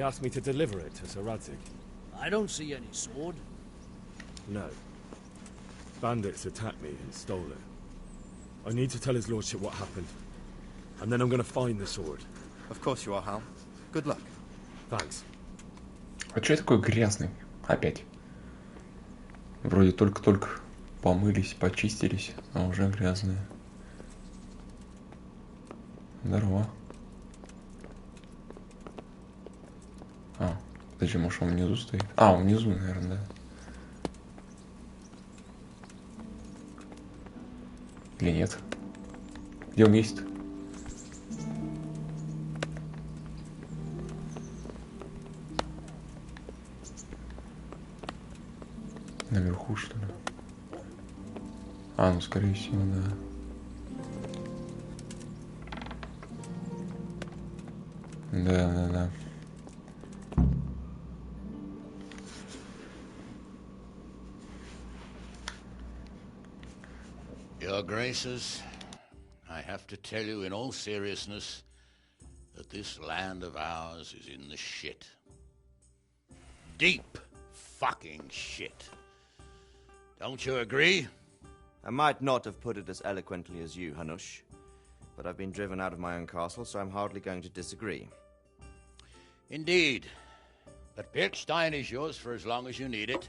S4: asked me to deliver it to Sir Radzig.
S5: I don't see any sword.
S4: No. Bandits attacked me and stole it. I need to tell his lordship what happened. And then I'm gonna find the sword.
S11: Of course you are, Hal. Good luck.
S4: Thanks.
S1: А чё я такой грязный? Опять. Вроде только-только помылись, почистились, а уже грязные. Здорово. А, подожди, может он внизу стоит? А, он внизу, наверное, да. Или нет? Где он есть? Наверху, что ли? А, ну, скорее всего, да. Да.
S14: Your Graces, I have to tell you in all seriousness that this land of ours is in the shit. Deep fucking shit. Don't you agree?
S15: I might not have put it as eloquently as you, Hanush, but I've been driven out of my own castle, so I'm hardly going to disagree.
S14: Indeed. But Birkstein is yours for as long as you need it.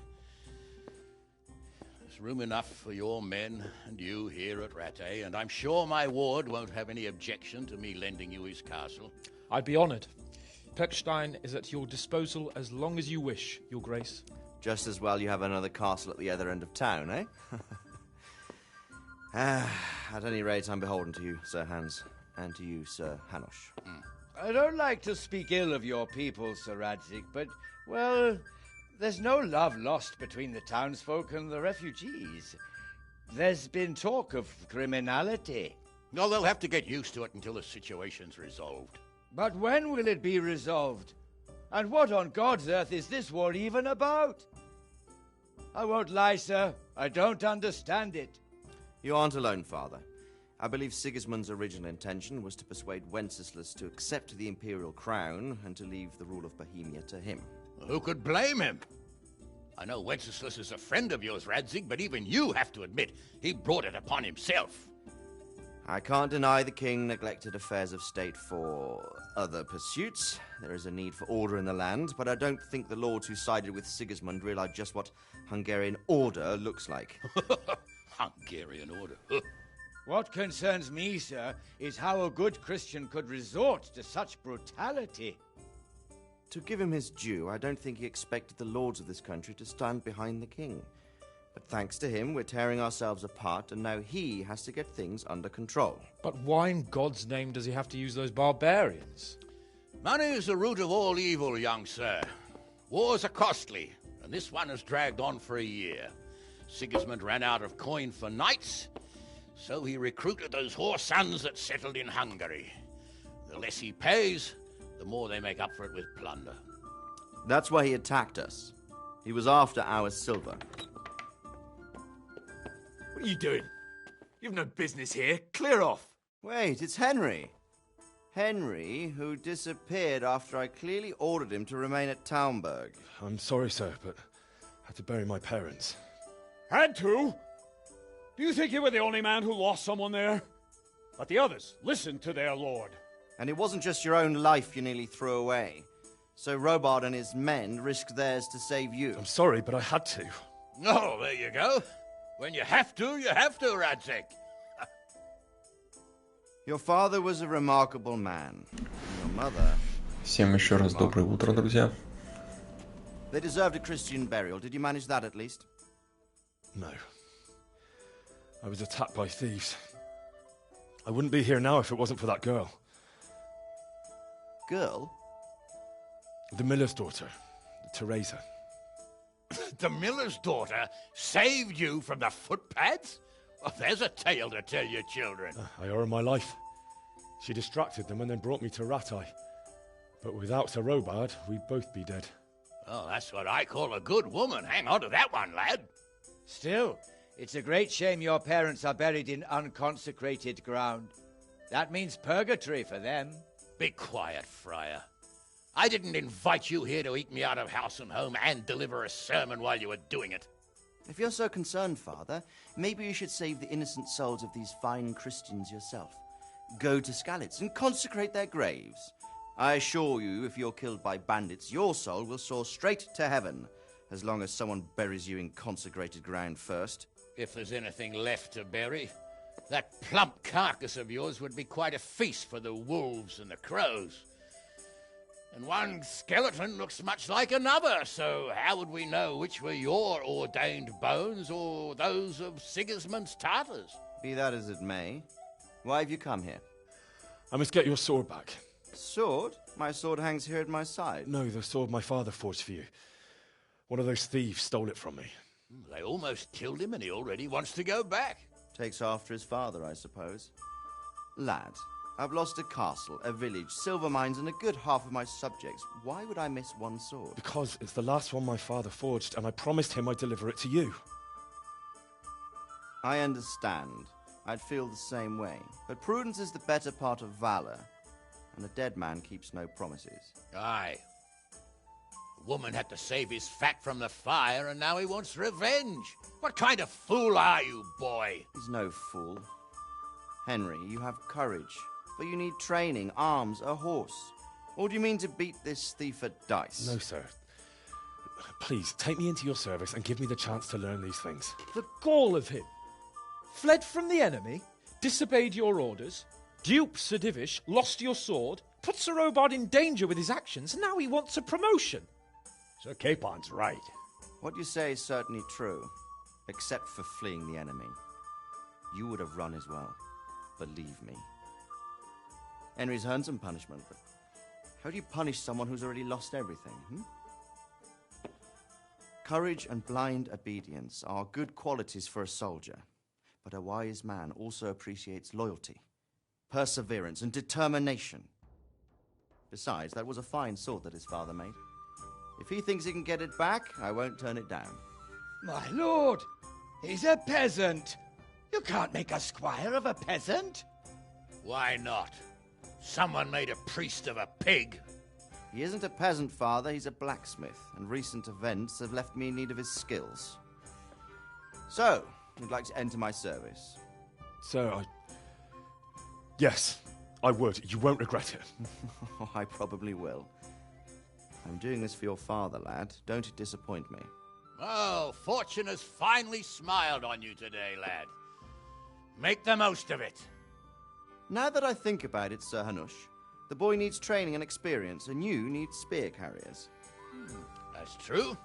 S14: There's room enough for your men and you here at Rattay, and I'm sure my ward won't have any objection to me lending you his castle.
S16: I'd be honoured. Perkstein is at your disposal as long as you wish, Your Grace.
S15: Just as well you have another castle at the other end of town, eh? At any rate, I'm beholden to you, Sir Hans, and to you, Sir Hanush.
S17: I don't like to speak ill of your people, Sir Radzig, but, well, there's no love lost between the townsfolk and the refugees. There's been talk of criminality.
S14: No, they'll have to get used to it until the situation's resolved.
S17: But when will it be resolved? And what on God's earth is this war even about? I won't lie, sir. I don't understand it.
S15: You aren't alone, Father. I believe Sigismund's original intention was to persuade Wenceslas to accept the imperial crown and to leave the rule of Bohemia to him.
S14: Who could blame him? I know Wenceslas is a friend of yours, Radzig, but even you have to admit he brought it upon himself.
S15: I can't deny the king neglected affairs of state for other pursuits. There is a need for order in the land, but I don't think the lords who sided with Sigismund realized just what Hungarian order looks like.
S14: Hungarian order?
S17: What concerns me, sir, is how a good Christian could resort to such brutality.
S15: To give him his due, I don't think he expected the lords of this country to stand behind the king. But thanks to him, we're tearing ourselves apart, and now he has to get things under control.
S16: But why in God's name does he have to use those barbarians?
S14: Money is the root of all evil, young sir. Wars are costly, and this one has dragged on for a year. Sigismund ran out of coin for knights, so he recruited those whore sons that settled in Hungary. The less he pays, the more they make up for it with plunder.
S15: That's why he attacked us. He was after our silver.
S18: What are you doing? You've no business here. Clear off.
S15: Wait, it's Henry. Henry, who disappeared after I clearly ordered him to remain at Taunberg.
S4: I'm sorry, sir, but I had to bury my parents.
S18: Had to? Do you think you were the only man who lost someone there? But the others listened to their lord.
S15: And it wasn't just your own life you nearly threw away. So Robard and his men risked theirs to save you.
S4: I'm sorry, but I had to.
S14: Oh, there you go. When you have to, Radzig.
S15: Your father was a remarkable man. Your mother...
S1: Всем еще раз доброе утро, друзья.
S15: They deserved a Christian burial. Did you manage that at least?
S4: No. I was attacked by thieves. I wouldn't be here now if it wasn't for that girl.
S15: Girl?
S4: The miller's daughter, Teresa.
S14: The miller's daughter saved you from the footpads? Well, there's a tale to tell your children.
S4: I owe her my life. She distracted them and then brought me to Rattay. But without Sir Robard, we'd both be dead.
S14: Oh, that's what I call a good woman. Hang on to that one, lad.
S17: Still, it's a great shame your parents are buried in unconsecrated ground. That means purgatory for them.
S14: Be quiet, Friar. I didn't invite you here to eat me out of house and home and deliver a sermon while you were doing it.
S15: If you're so concerned, Father, maybe you should save the innocent souls of these fine Christians yourself. Go to Skalitz and consecrate their graves. I assure you, if you're killed by bandits, your soul will soar straight to heaven, as long as someone buries you in consecrated ground first.
S14: If there's anything left to bury, that plump carcass of yours would be quite a feast for the wolves and the crows. And one skeleton looks much like another, so how would we know which were your ordained bones or those of Sigismund's Tartars?
S15: Be that as it may, why have you come here?
S4: I must get your sword back.
S15: Sword? My sword hangs here at my side.
S4: No, the sword my father forged for you. One of those thieves stole it from me.
S14: They almost killed him and he already wants to go back.
S15: Takes after his father, I suppose. Lad, I've lost a castle, a village, silver mines, and a good half of my subjects. Why would I miss one sword?
S4: Because it's the last one my father forged, and I promised him I'd deliver it to you.
S15: I understand. I'd feel the same way. But prudence is the better part of valor, and a dead man keeps no promises.
S14: Aye. The woman had to save his fat from the fire, and now he wants revenge. What kind of fool are you, boy?
S15: He's no fool. Henry, you have courage. But you need training, arms, a horse. Or do you mean to beat this thief at dice?
S4: No, sir. Please, take me into your service and give me the chance to learn these things.
S16: The gall of him. Fled from the enemy, disobeyed your orders, duped Sir Divish, lost your sword, put Sir Robard in danger with his actions, and now he wants a promotion.
S18: Sir Capon's right.
S15: What you say is certainly true, except for fleeing the enemy. You would have run as well, believe me. Henry's earned some punishment, but how do you punish someone who's already lost everything, Courage and blind obedience are good qualities for a soldier, but a wise man also appreciates loyalty, perseverance, and determination. Besides, that was a fine sword that his father made. If he thinks he can get it back, I won't turn it down.
S17: My lord, he's a peasant. You can't make a squire of a peasant.
S14: Why not? Someone made a priest of a pig.
S15: He isn't a peasant, Father. He's a blacksmith, and recent events have left me in need of his skills. So, you'd like to enter my service?
S4: Sir, Yes, I would. You won't regret it.
S15: I probably will. I'm doing this for your father, lad. Don't disappoint me.
S14: Oh, fortune has finally smiled on you today, lad. Make the most of it.
S15: Now that I think about it, Sir Hanush, the boy needs training and experience, and you need spear carriers.
S14: That's true.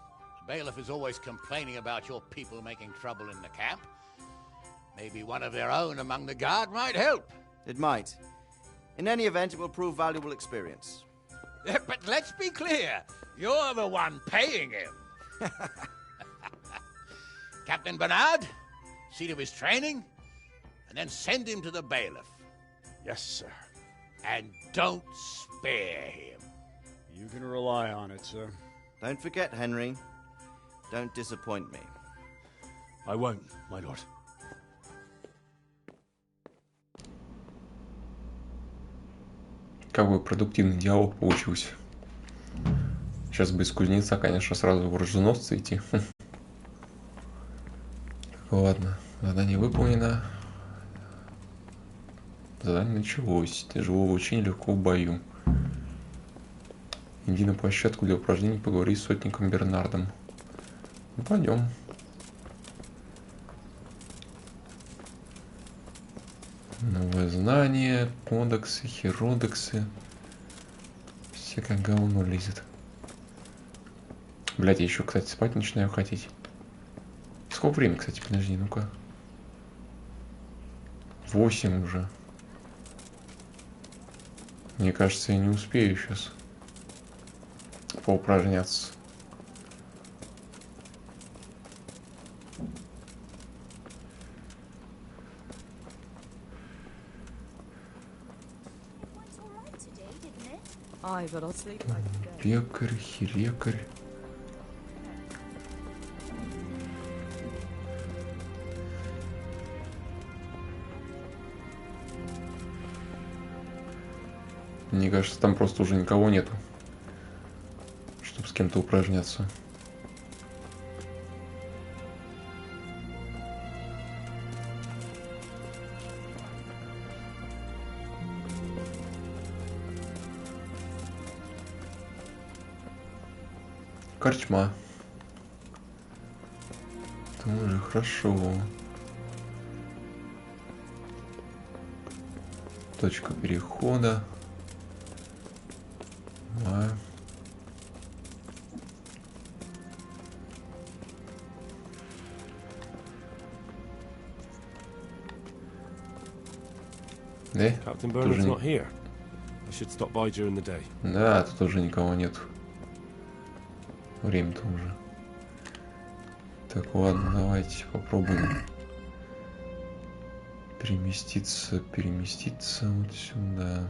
S14: The bailiff is always complaining about your people making trouble in the camp. Maybe one of their own among the guard might help.
S15: It might. In any event, it will prove valuable experience.
S14: But let's be clear. You're the one paying him. Captain Bernard, see to his training, and then send him to the bailiff.
S18: Yes, sir.
S14: And don't spare him.
S18: You can rely on it, sir.
S15: Don't forget, Henry. Don't disappoint me.
S4: I won't, my lord.
S1: Какой продуктивный диалог получился. Сейчас бы из кузнеца, конечно, сразу в оруженосца идти. Ладно, задание выполнено. Задание началось. Тяжело очень легко в бою. Иди на площадку для упражнений, поговори с сотником Бернардом. Ну, пойдем. Новое знание, кодексы, херодексы. Всякое говно лезет. Блять, я еще, кстати, спать начинаю хотеть. Сколько времени, кстати, подожди, ну-ка. 8 уже. Мне кажется, я не успею сейчас поупражняться. Лекарь, хилекарь. Мне кажется, там просто уже никого нету, чтобы с кем-то упражняться. Корчма. Тоже хорошо. Точка перехода.
S2: Captain Bernard's not here. I should stop by during the day.
S1: Да, тут уже никого нет. Время-то уже. Так, ладно, давайте попробуем переместиться вот сюда.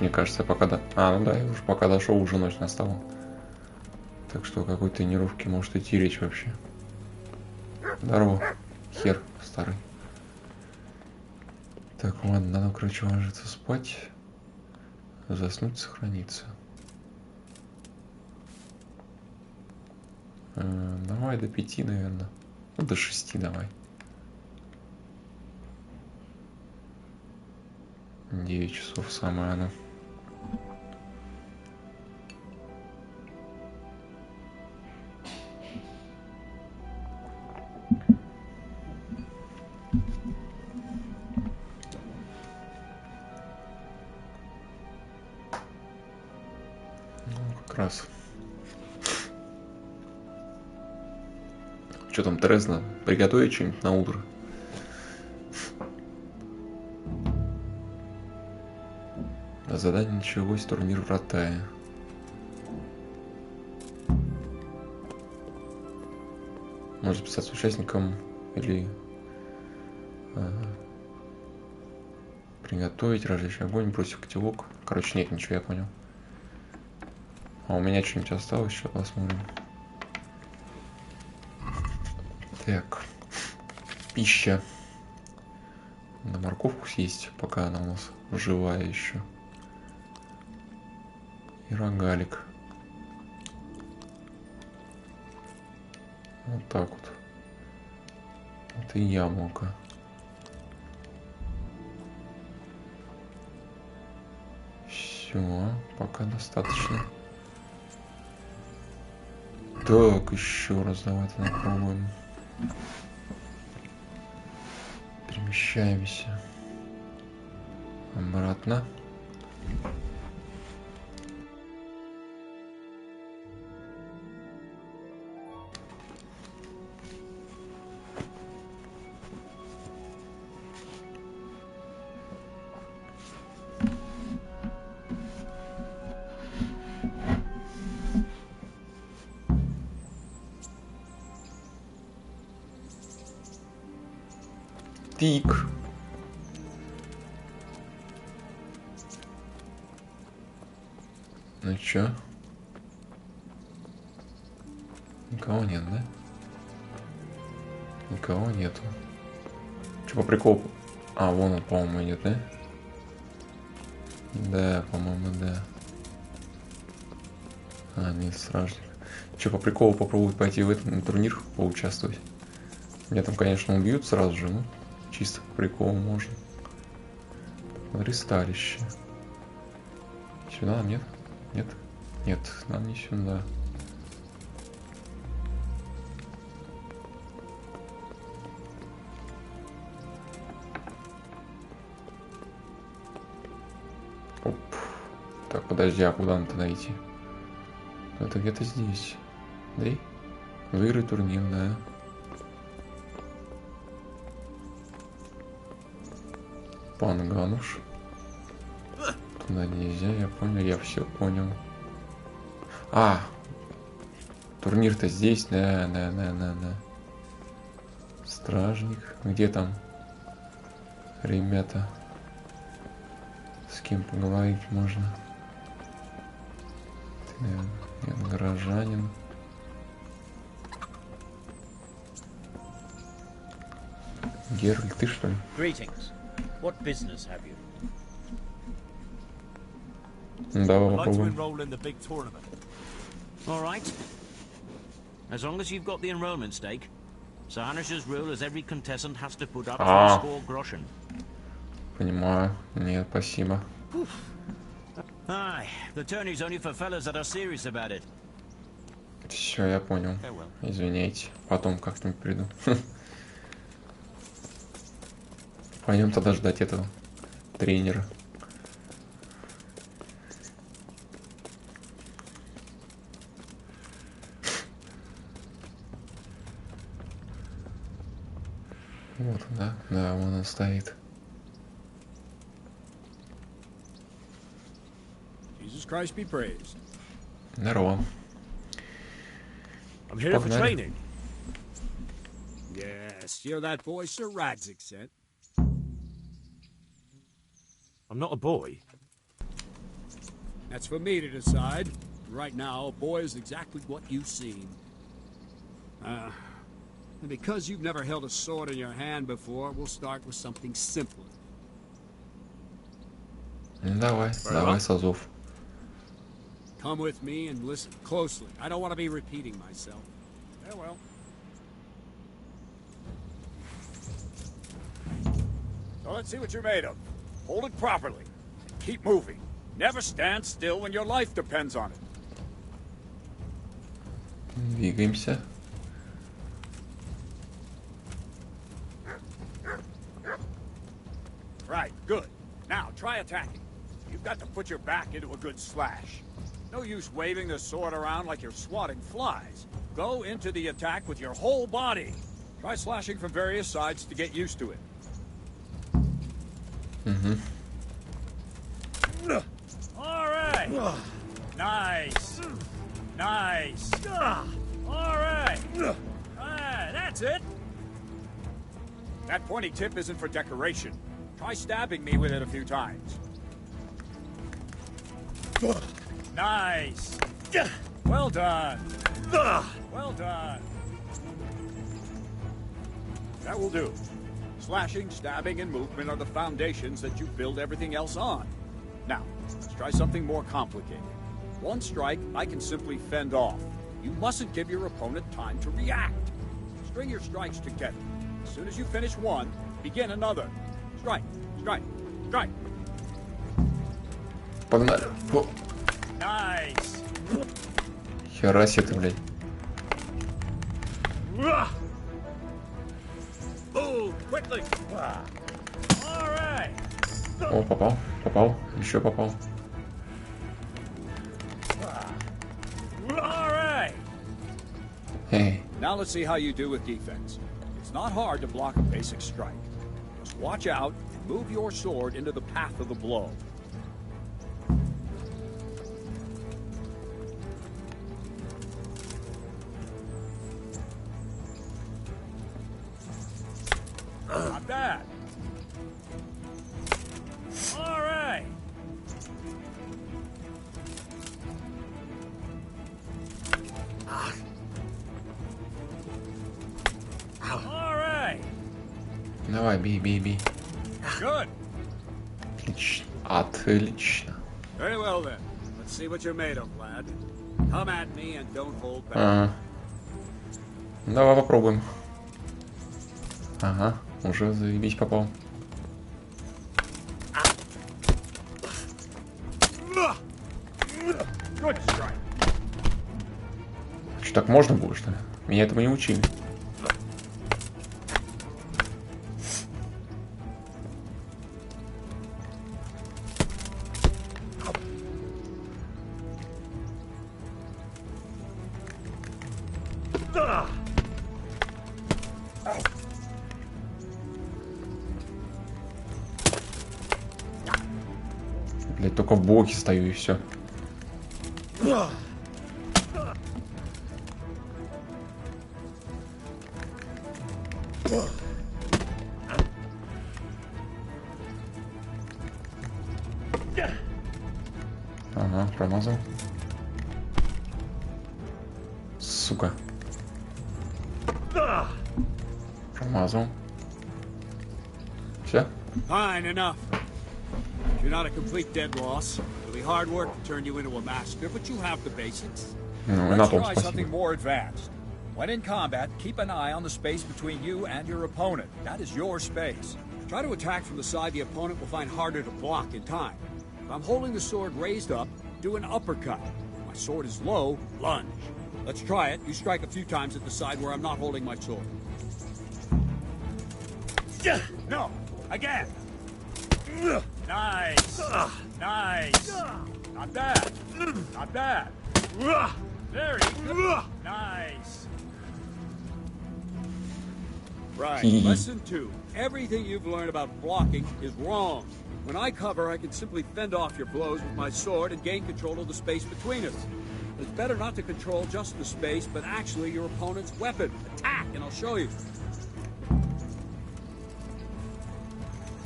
S1: Мне кажется, пока ну да, я уже пока дошел, уже ночь настала. Так что о какой тренировке может идти речь вообще. Здорово, хер старый. Так, ладно, надо, короче, ложиться спать. Заснуть, сохраниться. Давай до 5, наверное. Ну, до 6 давай. 9 часов самое оно. Как раз. Что там, Терезна? Приготовить что-нибудь на утро? Задание началось, турнир в Ротае. Можно записаться участником или приготовить, разжечь огонь, бросить котелок. Короче, нет, ничего, я понял. А у меня что-нибудь осталось, сейчас посмотрим. Так, пища. На морковку съесть, пока она у нас живая еще. И рогалик. Вот так вот. Вот и яблоко. Все, пока достаточно. Так, еще раз давайте попробуем. Перемещаемся обратно. Тик. Ну чё? Никого нет, да? Никого нету. Чё по приколу? А, вон он, по-моему, идет, да? Да, по-моему, да. А, нет, стражник. Чё по приколу попробовать пойти в этот на турнир поучаствовать? Меня там, конечно, убьют сразу же, ну, чисто по приколу можно. Ристалище. Сюда нам нет? Нет? Нет, нам не сюда. Оп. Так, подожди, а куда нам тогда идти? Это где-то здесь. Да? Выиграть турнир, да. Пангануш. Туда нельзя, я понял, я все понял. А! Турнир-то здесь, да. Стражник. Где там? Ребята. С кем поговорить можно? Нет, горожанин. Геральт, ты что ли?
S19: Greetings. What business have you?
S1: Давай
S5: I'd like to
S1: попробуем.
S5: enroll in the big tournament.
S19: All right. As long as you've got the enrollment stake, Sir Hanish's rule is every contestant has to put up 4 groschen.
S1: Понимаю. Нет, спасибо.
S19: Aye, the tourney's only for fellas that are serious about it.
S1: Все, я понял. Извиняйте. Потом как-нибудь приду. Пойдем тогда ждать этого тренера. Вот, да, вон он стоит.
S18: Jesus Christ be praised.
S1: Здорово.
S18: I'm here for
S1: Погнали.
S18: training. Yes, you're that boy Sir Radzik sent.
S13: I'm not a boy.
S18: That's for me to decide. Right now, a boy is exactly what you seem. And because you've never held a sword in your hand before, we'll start with something simpler.
S1: Давай, Сазов.
S18: Come with me and listen closely. I don't want to be repeating myself. Farewell.
S5: So let's see what you're made of. Hold it properly. Keep moving. Never stand still when your life depends on it.
S1: Двигаемся.
S5: Right, good. Now, try attacking. You've got to put your back into a good slash. No use waving the sword around like you're swatting flies. Go into the attack with your whole body. Try slashing from various sides to get used to it. All right. Nice. Nice. All right. That's it. That pointy tip isn't for decoration. Try stabbing me with it a few times. Nice. Well done. Well done. That will do. Slashing, stabbing, and movement are the foundations that you build everything else on. Now, let's try something more complicated. One strike, I can simply fend off. You mustn't give your opponent time to react. String your strikes together. As soon as you finish one, begin another. Strike, strike, strike.
S1: Погнали. О,
S5: Nice.
S1: хера себе ты, блядь.
S5: Move quickly. All right.
S1: О, попал, еще попал.
S5: All right.
S1: Эй.
S5: Now let's see how you do with defense. It's not hard to block a basic strike. Just watch out and move your sword into the path of the blow. Not bad. All right. All right.
S1: Давай, бей.
S5: Good.
S1: Отлично.
S5: Very well then. Let's see what you're made of, lad. Come at me and don't hold back.
S1: Давай попробуем. Ага, уже заебись попал. Что, так можно было, что ли? Меня этому не учили. Блять, только в блоке стою и все. Ага, промазал. Сука. Промазал. Все?
S5: Fine, enough. You're not a complete dead loss. It'll be hard work to turn you into a master, but you have the basics.
S1: Ну, и на
S18: Let's
S1: том
S18: try
S1: спасибо.
S18: something more advanced. When in combat, keep an eye on the space between you and your opponent. That is your space.
S5: Try to attack from the side the opponent will find harder to block in time. If I'm holding the sword raised up, do an uppercut. If my sword is low, lunge. Let's try it. You strike a few times at the side where I'm not holding my sword.
S18: No, again. Nice. Nice. Not bad. Not bad. Very good. Nice.
S5: Right. Lesson 2. Everything you've learned about blocking is wrong. When I cover, I can simply fend off your blows with my sword and gain control of the space between us. It's better not to control just the space, but actually your opponent's weapon. Attack, and I'll show you.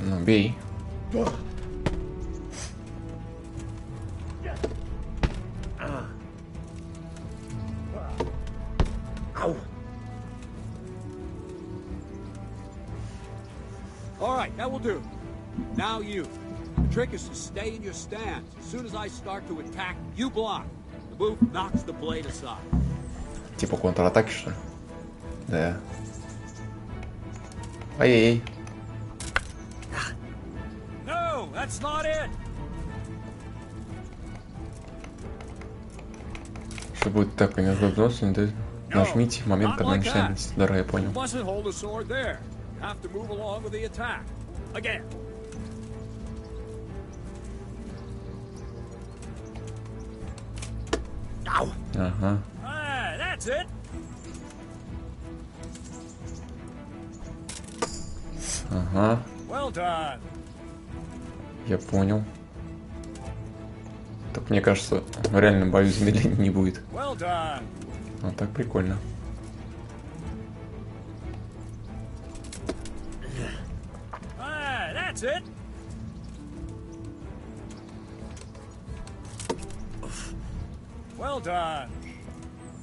S1: Ну, бей.
S5: All right, that will do. Now you. The trick is to stay in your stance. As soon as I start to attack, you block. The move knocks the blade aside.
S1: Типа контратаки, что ли? Да. Ай-яй-яй.
S18: No, that's not it.
S1: Что будет так, между взносами, да? Нажмите в момент, когда начинается удар, я понял.
S5: You mustn't hold the sword there. You have to move along with the attack. Again. Ow.
S1: Ага.
S18: Ah, that's it.
S1: Ага.
S18: Well done.
S1: Я понял. Так, мне кажется, в реальном бою замедления не будет.
S18: Well done.
S1: А так прикольно.
S18: Ah, that's it. Well done.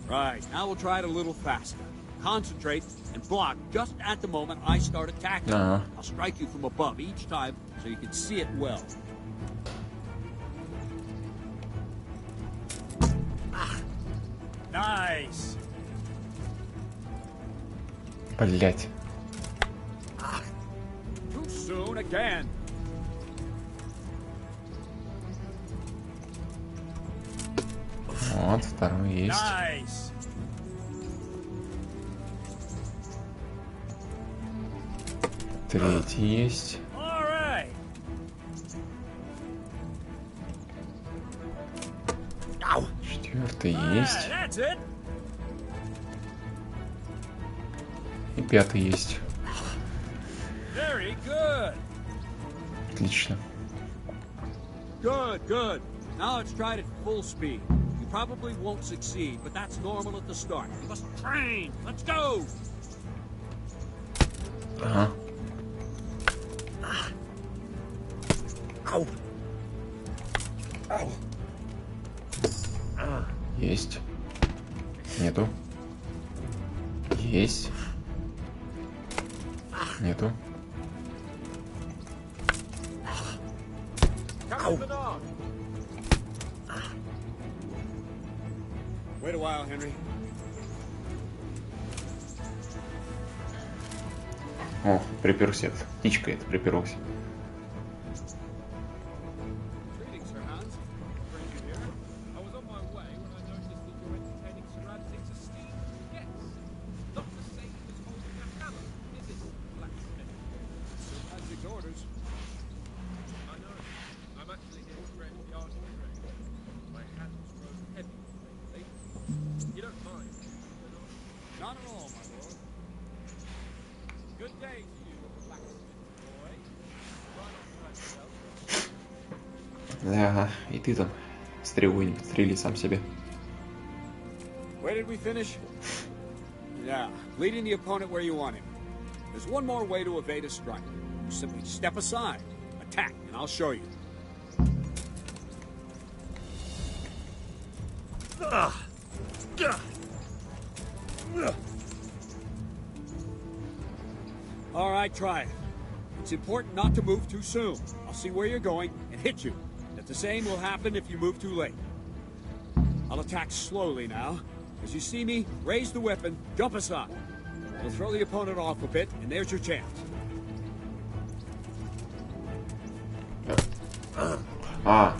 S5: Right, now we'll try it a little faster. Concentrate and block just at the moment I start attacking. I'll strike you from above each time so you can see it well.
S18: Nice.
S1: Блять.
S18: Too soon again.
S1: Вот, второй есть.
S18: Nice.
S1: Третий есть.
S18: All right.
S1: Четвертый есть.
S18: That's it.
S1: И пятый есть.
S18: Very good.
S1: Отлично.
S5: Good, good. Now let's try it at full speed. You probably won't succeed, but that's normal at the start. You must train. Let's go.
S1: Ага.
S10: Ow. Ow.
S1: Есть. Нету. Есть. Нету.
S5: Ow. Wait a while, Henry.
S1: О, приперся. Птичка это приперся. Ага, и ты там стрелой не подстрели сам себе.
S18: Where did we finish? Yeah, leading the opponent where you want him. There's one more way to evade a strike. You simply step aside, attack, and I'll show you. All right, try it. It's important not to move too soon. I'll see where you're going and hit you. But the same will happen if you move too late. I'll attack slowly now. As you see me, raise the weapon, jump aside. It'll throw the opponent off a bit, and there's your chance.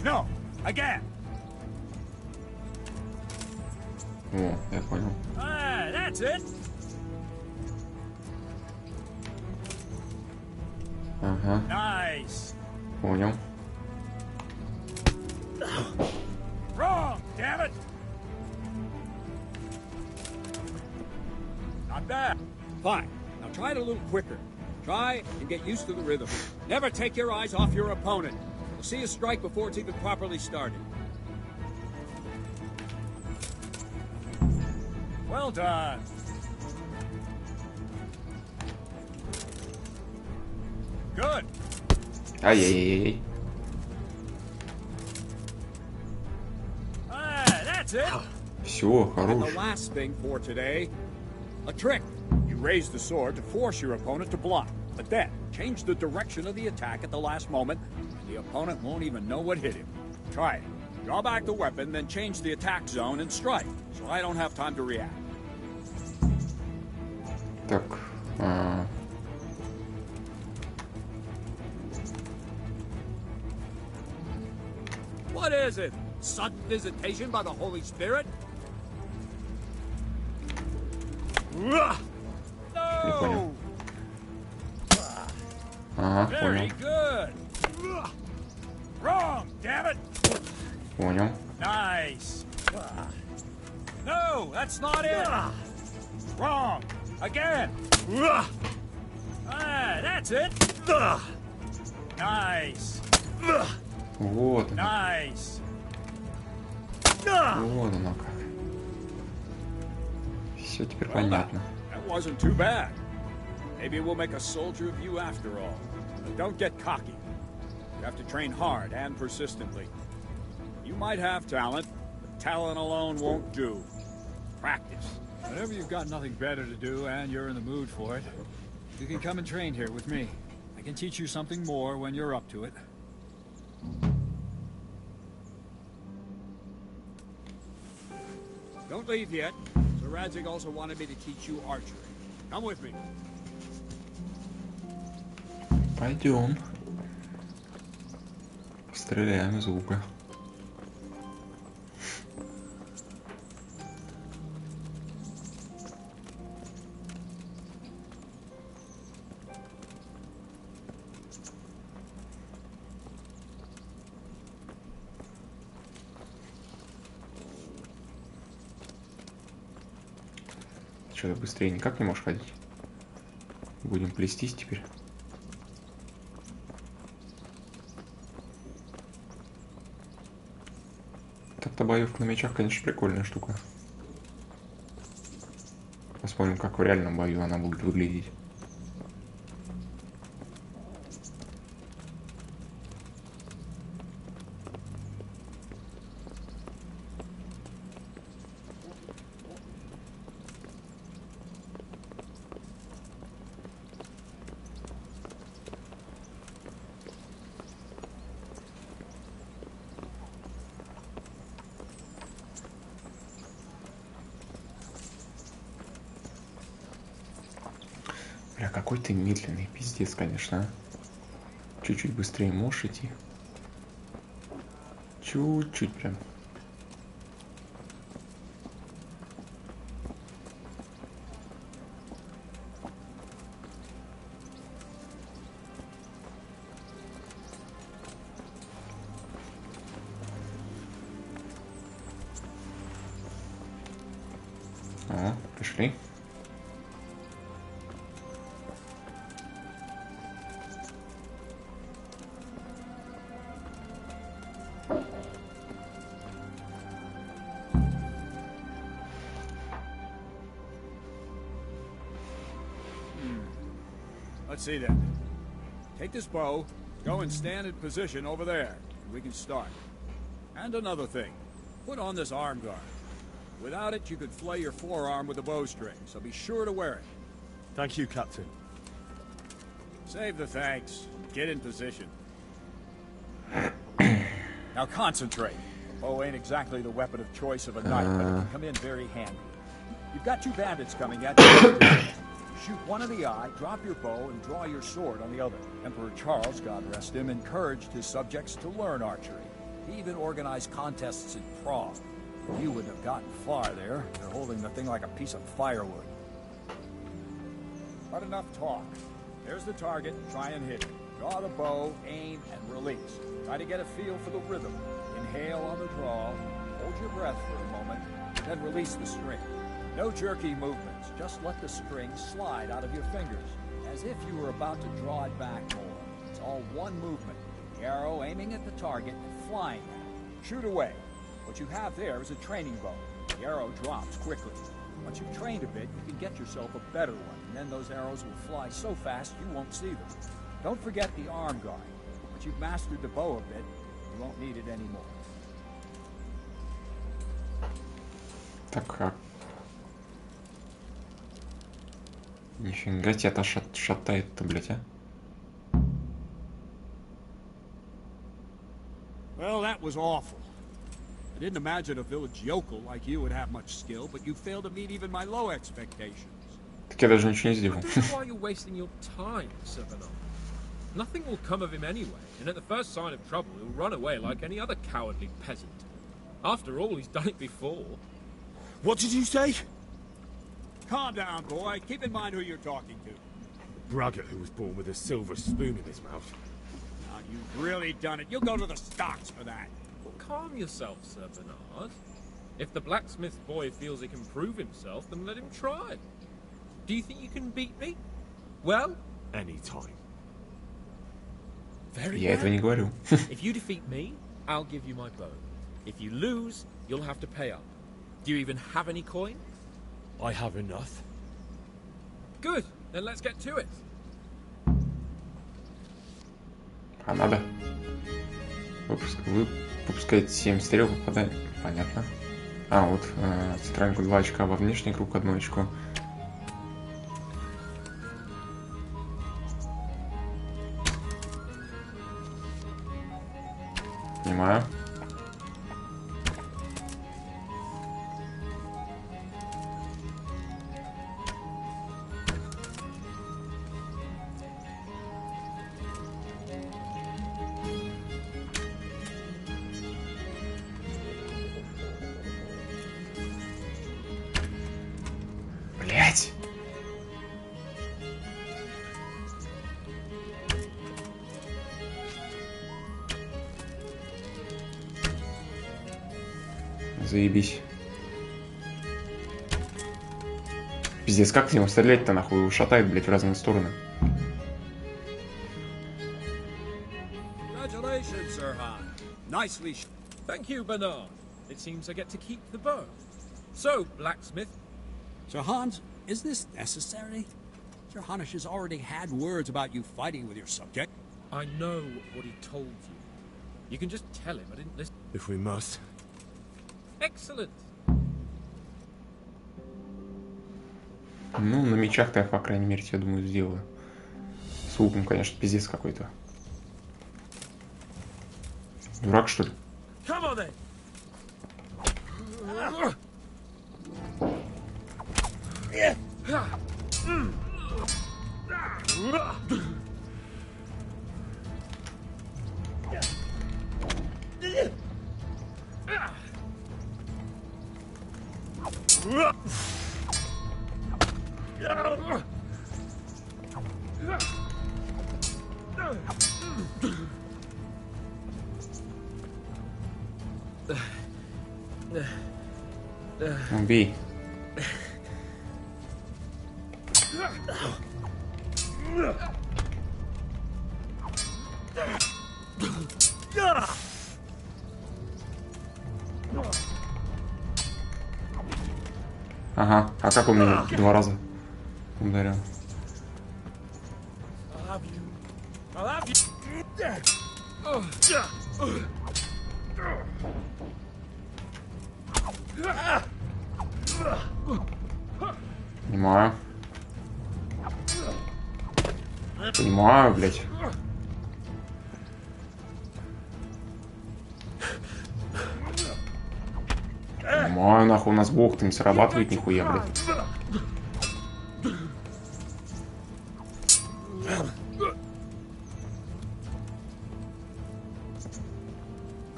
S18: No! Again!
S1: О, я понял.
S18: Ah, that's it!
S1: Ага.
S18: Nice!
S1: Понял.
S18: Wrong, damn it! Not bad. Fine. Now try it a little quicker. Try and get used to the rhythm. Never take your eyes off your opponent. You'll see a strike before it's even properly started. Well done. Good.
S1: Ай-яй-яй-яй.
S18: That's it.
S1: Все,
S18: And
S1: хорош.
S18: the last thing for today, a trick. You raise the sword to force your opponent to block, but then change the direction of the attack at the last moment, and the opponent won't even know what hit him. Try it. Draw back the weapon, then change the attack zone and strike, so I don't have time to react.
S1: Так.
S18: What is it? Sudden visitation by the Holy Spirit? No!
S1: Ага,
S18: Very
S1: понял.
S18: good. Wrong, damn it!
S1: Понял.
S18: Nice. No, that's not it. Wrong. Again. Ah, that's it. Nice.
S1: Вот оно.
S18: Nice.
S1: Вот оно как. Все теперь понятно.
S18: That wasn't too bad. Maybe we'll make a soldier of you after all. But don't get cocky. You have to train hard and persistently. You might have talent, but talent alone won't do. Practice. Whenever you've got nothing better to do and you're in the mood for it, you can come and train here with me. I can teach you something more when you're up to it. Don't leave yet. Sir Radzig also wanted me to teach you archery. Come with me.
S1: Пойдем. Стреляем из лука. Что-то быстрее никак не можешь ходить. Будем плестись теперь. Так-то боевка на мечах, конечно, прикольная штука. Посмотрим, как в реальном бою она будет выглядеть. Бля, какой ты медленный, пиздец, конечно, а. Чуть-чуть быстрее можешь идти. Чуть-чуть прям. О, пришли.
S18: Let's see then. Take this bow, go and stand in position over there. We can start. And another thing, put on this arm guard. Without it, you could flay your forearm with a bowstring, so be sure to wear it.
S13: Thank you, Captain.
S18: Save the thanks. Get in position. Now concentrate. A bow ain't exactly the weapon of choice of a knight, but it can come in very handy. You've got two bandits coming at you. Shoot one in the eye, drop your bow, and draw your sword on the other. Emperor Charles, God rest him, encouraged his subjects to learn archery. He even organized contests in Prague. You wouldn't have gotten far there. They're holding the thing like a piece of firewood. But enough talk. There's the target. Try and hit it. Draw the bow, aim, and release. Try to get a feel for the rhythm. Inhale on the draw. Hold your breath for a moment. Then release the string. No jerky movements. Just let the string slide out of your fingers, as if you were about to draw it back more. It's all one movement. The arrow aiming at the target and flying at it. Shoot away. What you have there is a training bow. The arrow drops quickly. Once you've trained a bit, you can get yourself a better one, and then those arrows will fly so fast you won't see them. Don't forget the arm guard. Once you've mastered the bow a bit, you won't need it anymore.
S1: Так, нифига тебя-то шатает-то, блядь, а?
S18: Well, that was awful. I didn't imagine a village yokel like you would have much skill, but you failed to meet even my low expectations.
S1: Так я даже ничего не сделал.
S16: Why are you wasting your time, Sir Bernard? Nothing will come of him anyway, and at the first sign of trouble, he'll run away like any other cowardly peasant. After all, he's done it before.
S13: What did you say?
S18: Calm down, boy. Keep in mind who you're talking to.
S13: The braggart who was born with a silver spoon in his mouth.
S18: Now, you've really done it. You'll go to the stocks for that.
S16: Well, calm yourself, Sir Bernard. If the blacksmith boy feels he can prove himself, then let him try. Do you think you can beat me? Well?
S13: Any time.
S16: Very
S1: Я этого не говорю.
S16: If you defeat me, I'll give you my bow. If you lose, you'll have to pay up. Do you even have any coin?
S13: I have enough.
S16: Good. Then let's get to it.
S1: А надо выпускать 7 стрел, попадает. Понятно. А, вот центральнику 2 очка, во внешний круг 1 очко. Понимаю. Блять. Заебись. Пиздец, как с него стрелять-то нахуй? Шатает, блять, в разные стороны.
S18: Congratulations, Sir Han. Nicely.
S16: Thank you, Bernard. It seems I get to keep the bow. So, blacksmith.
S18: Sir Hans, is this necessary? Sir Hanush has already had words about you fighting with your subject.
S16: I know what he told you. You can just tell him I didn't listen.
S13: If we must.
S16: Excellent.
S1: Ну, на мечах-то я, по крайней мере, я думаю, сделаю. С луком, конечно, пиздец какой-то. Дурак, что ли?
S16: Come on then.
S1: Убей. Ага, а как он меня 2 раза ударил? Понимаю. Понимаю, блядь. Понимаю, нахуй у нас бог-то не срабатывает нихуя, блядь.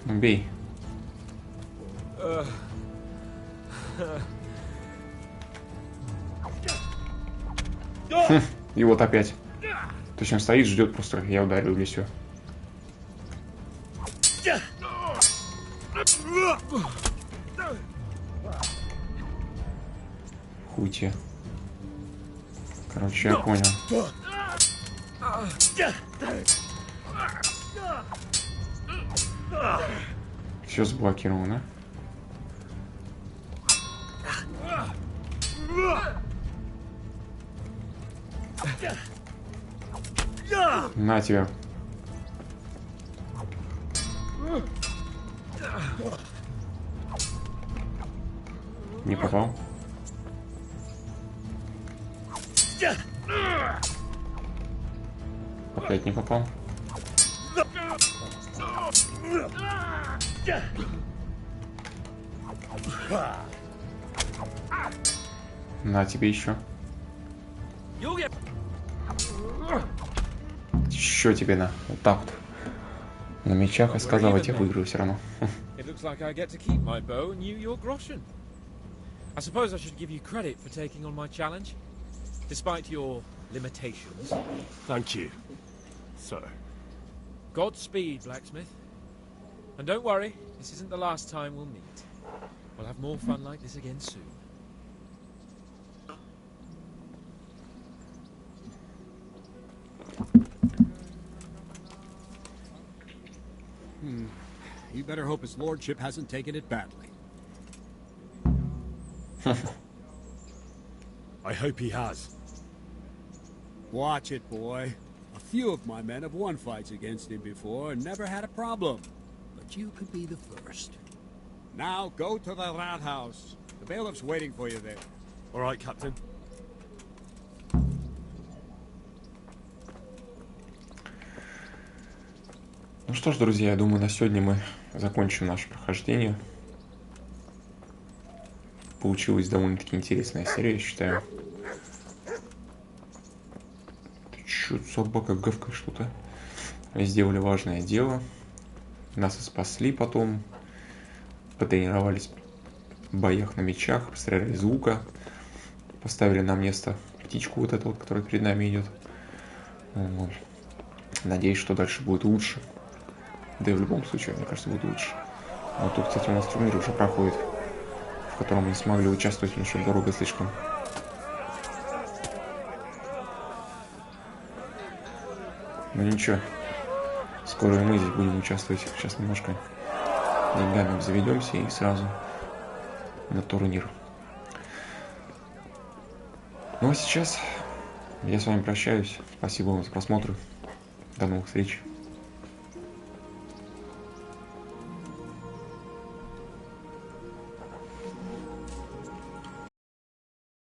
S1: Убей. И вот опять. То есть он стоит, ждет просто, я ударил, и все. Хуйте. Короче, я понял. Все заблокировано. На тебя. Не попал. Опять не попал. На тебе еще. Еще тебе на. Вот так вот. На мечах я сказал, я тебе выиграю все равно.
S16: I suppose I should give you credit for taking on my challenge, despite your limitations.
S4: Thank you, sir.
S16: Godspeed, blacksmith. And don't worry, this isn't the last time we'll meet. We'll have more fun like this again soon.
S18: You better hope his lordship hasn't taken it badly.
S4: I hope he has.
S18: Watch it, boy. A few of my men have won fights against him before and never had a problem. But you could be the first. Now go to the rat house. The bailiff's waiting for you there.
S4: All right, Captain.
S1: Ну что ж, друзья, я думаю, на сегодня мы закончим наше прохождение. Получилась довольно-таки интересная серия, я считаю. Ты чё, собака, гавкаешь что-то? Сделали важное дело. Нас и спасли потом. Потренировались в боях на мечах, постреляли из лука. Поставили на место птичку вот эту вот, которая перед нами идет. Вот. Надеюсь, что дальше будет лучше. Да и в любом случае, мне кажется, будет лучше. Вот тут, кстати, у нас турнир уже проходит, в котором мы не смогли участвовать, потому что дорога слишком. Ну ничего, скоро и мы здесь будем участвовать. Сейчас немножко деньгами заведемся и сразу на турнир. Ну а сейчас я с вами прощаюсь. Спасибо вам за просмотр. До новых встреч.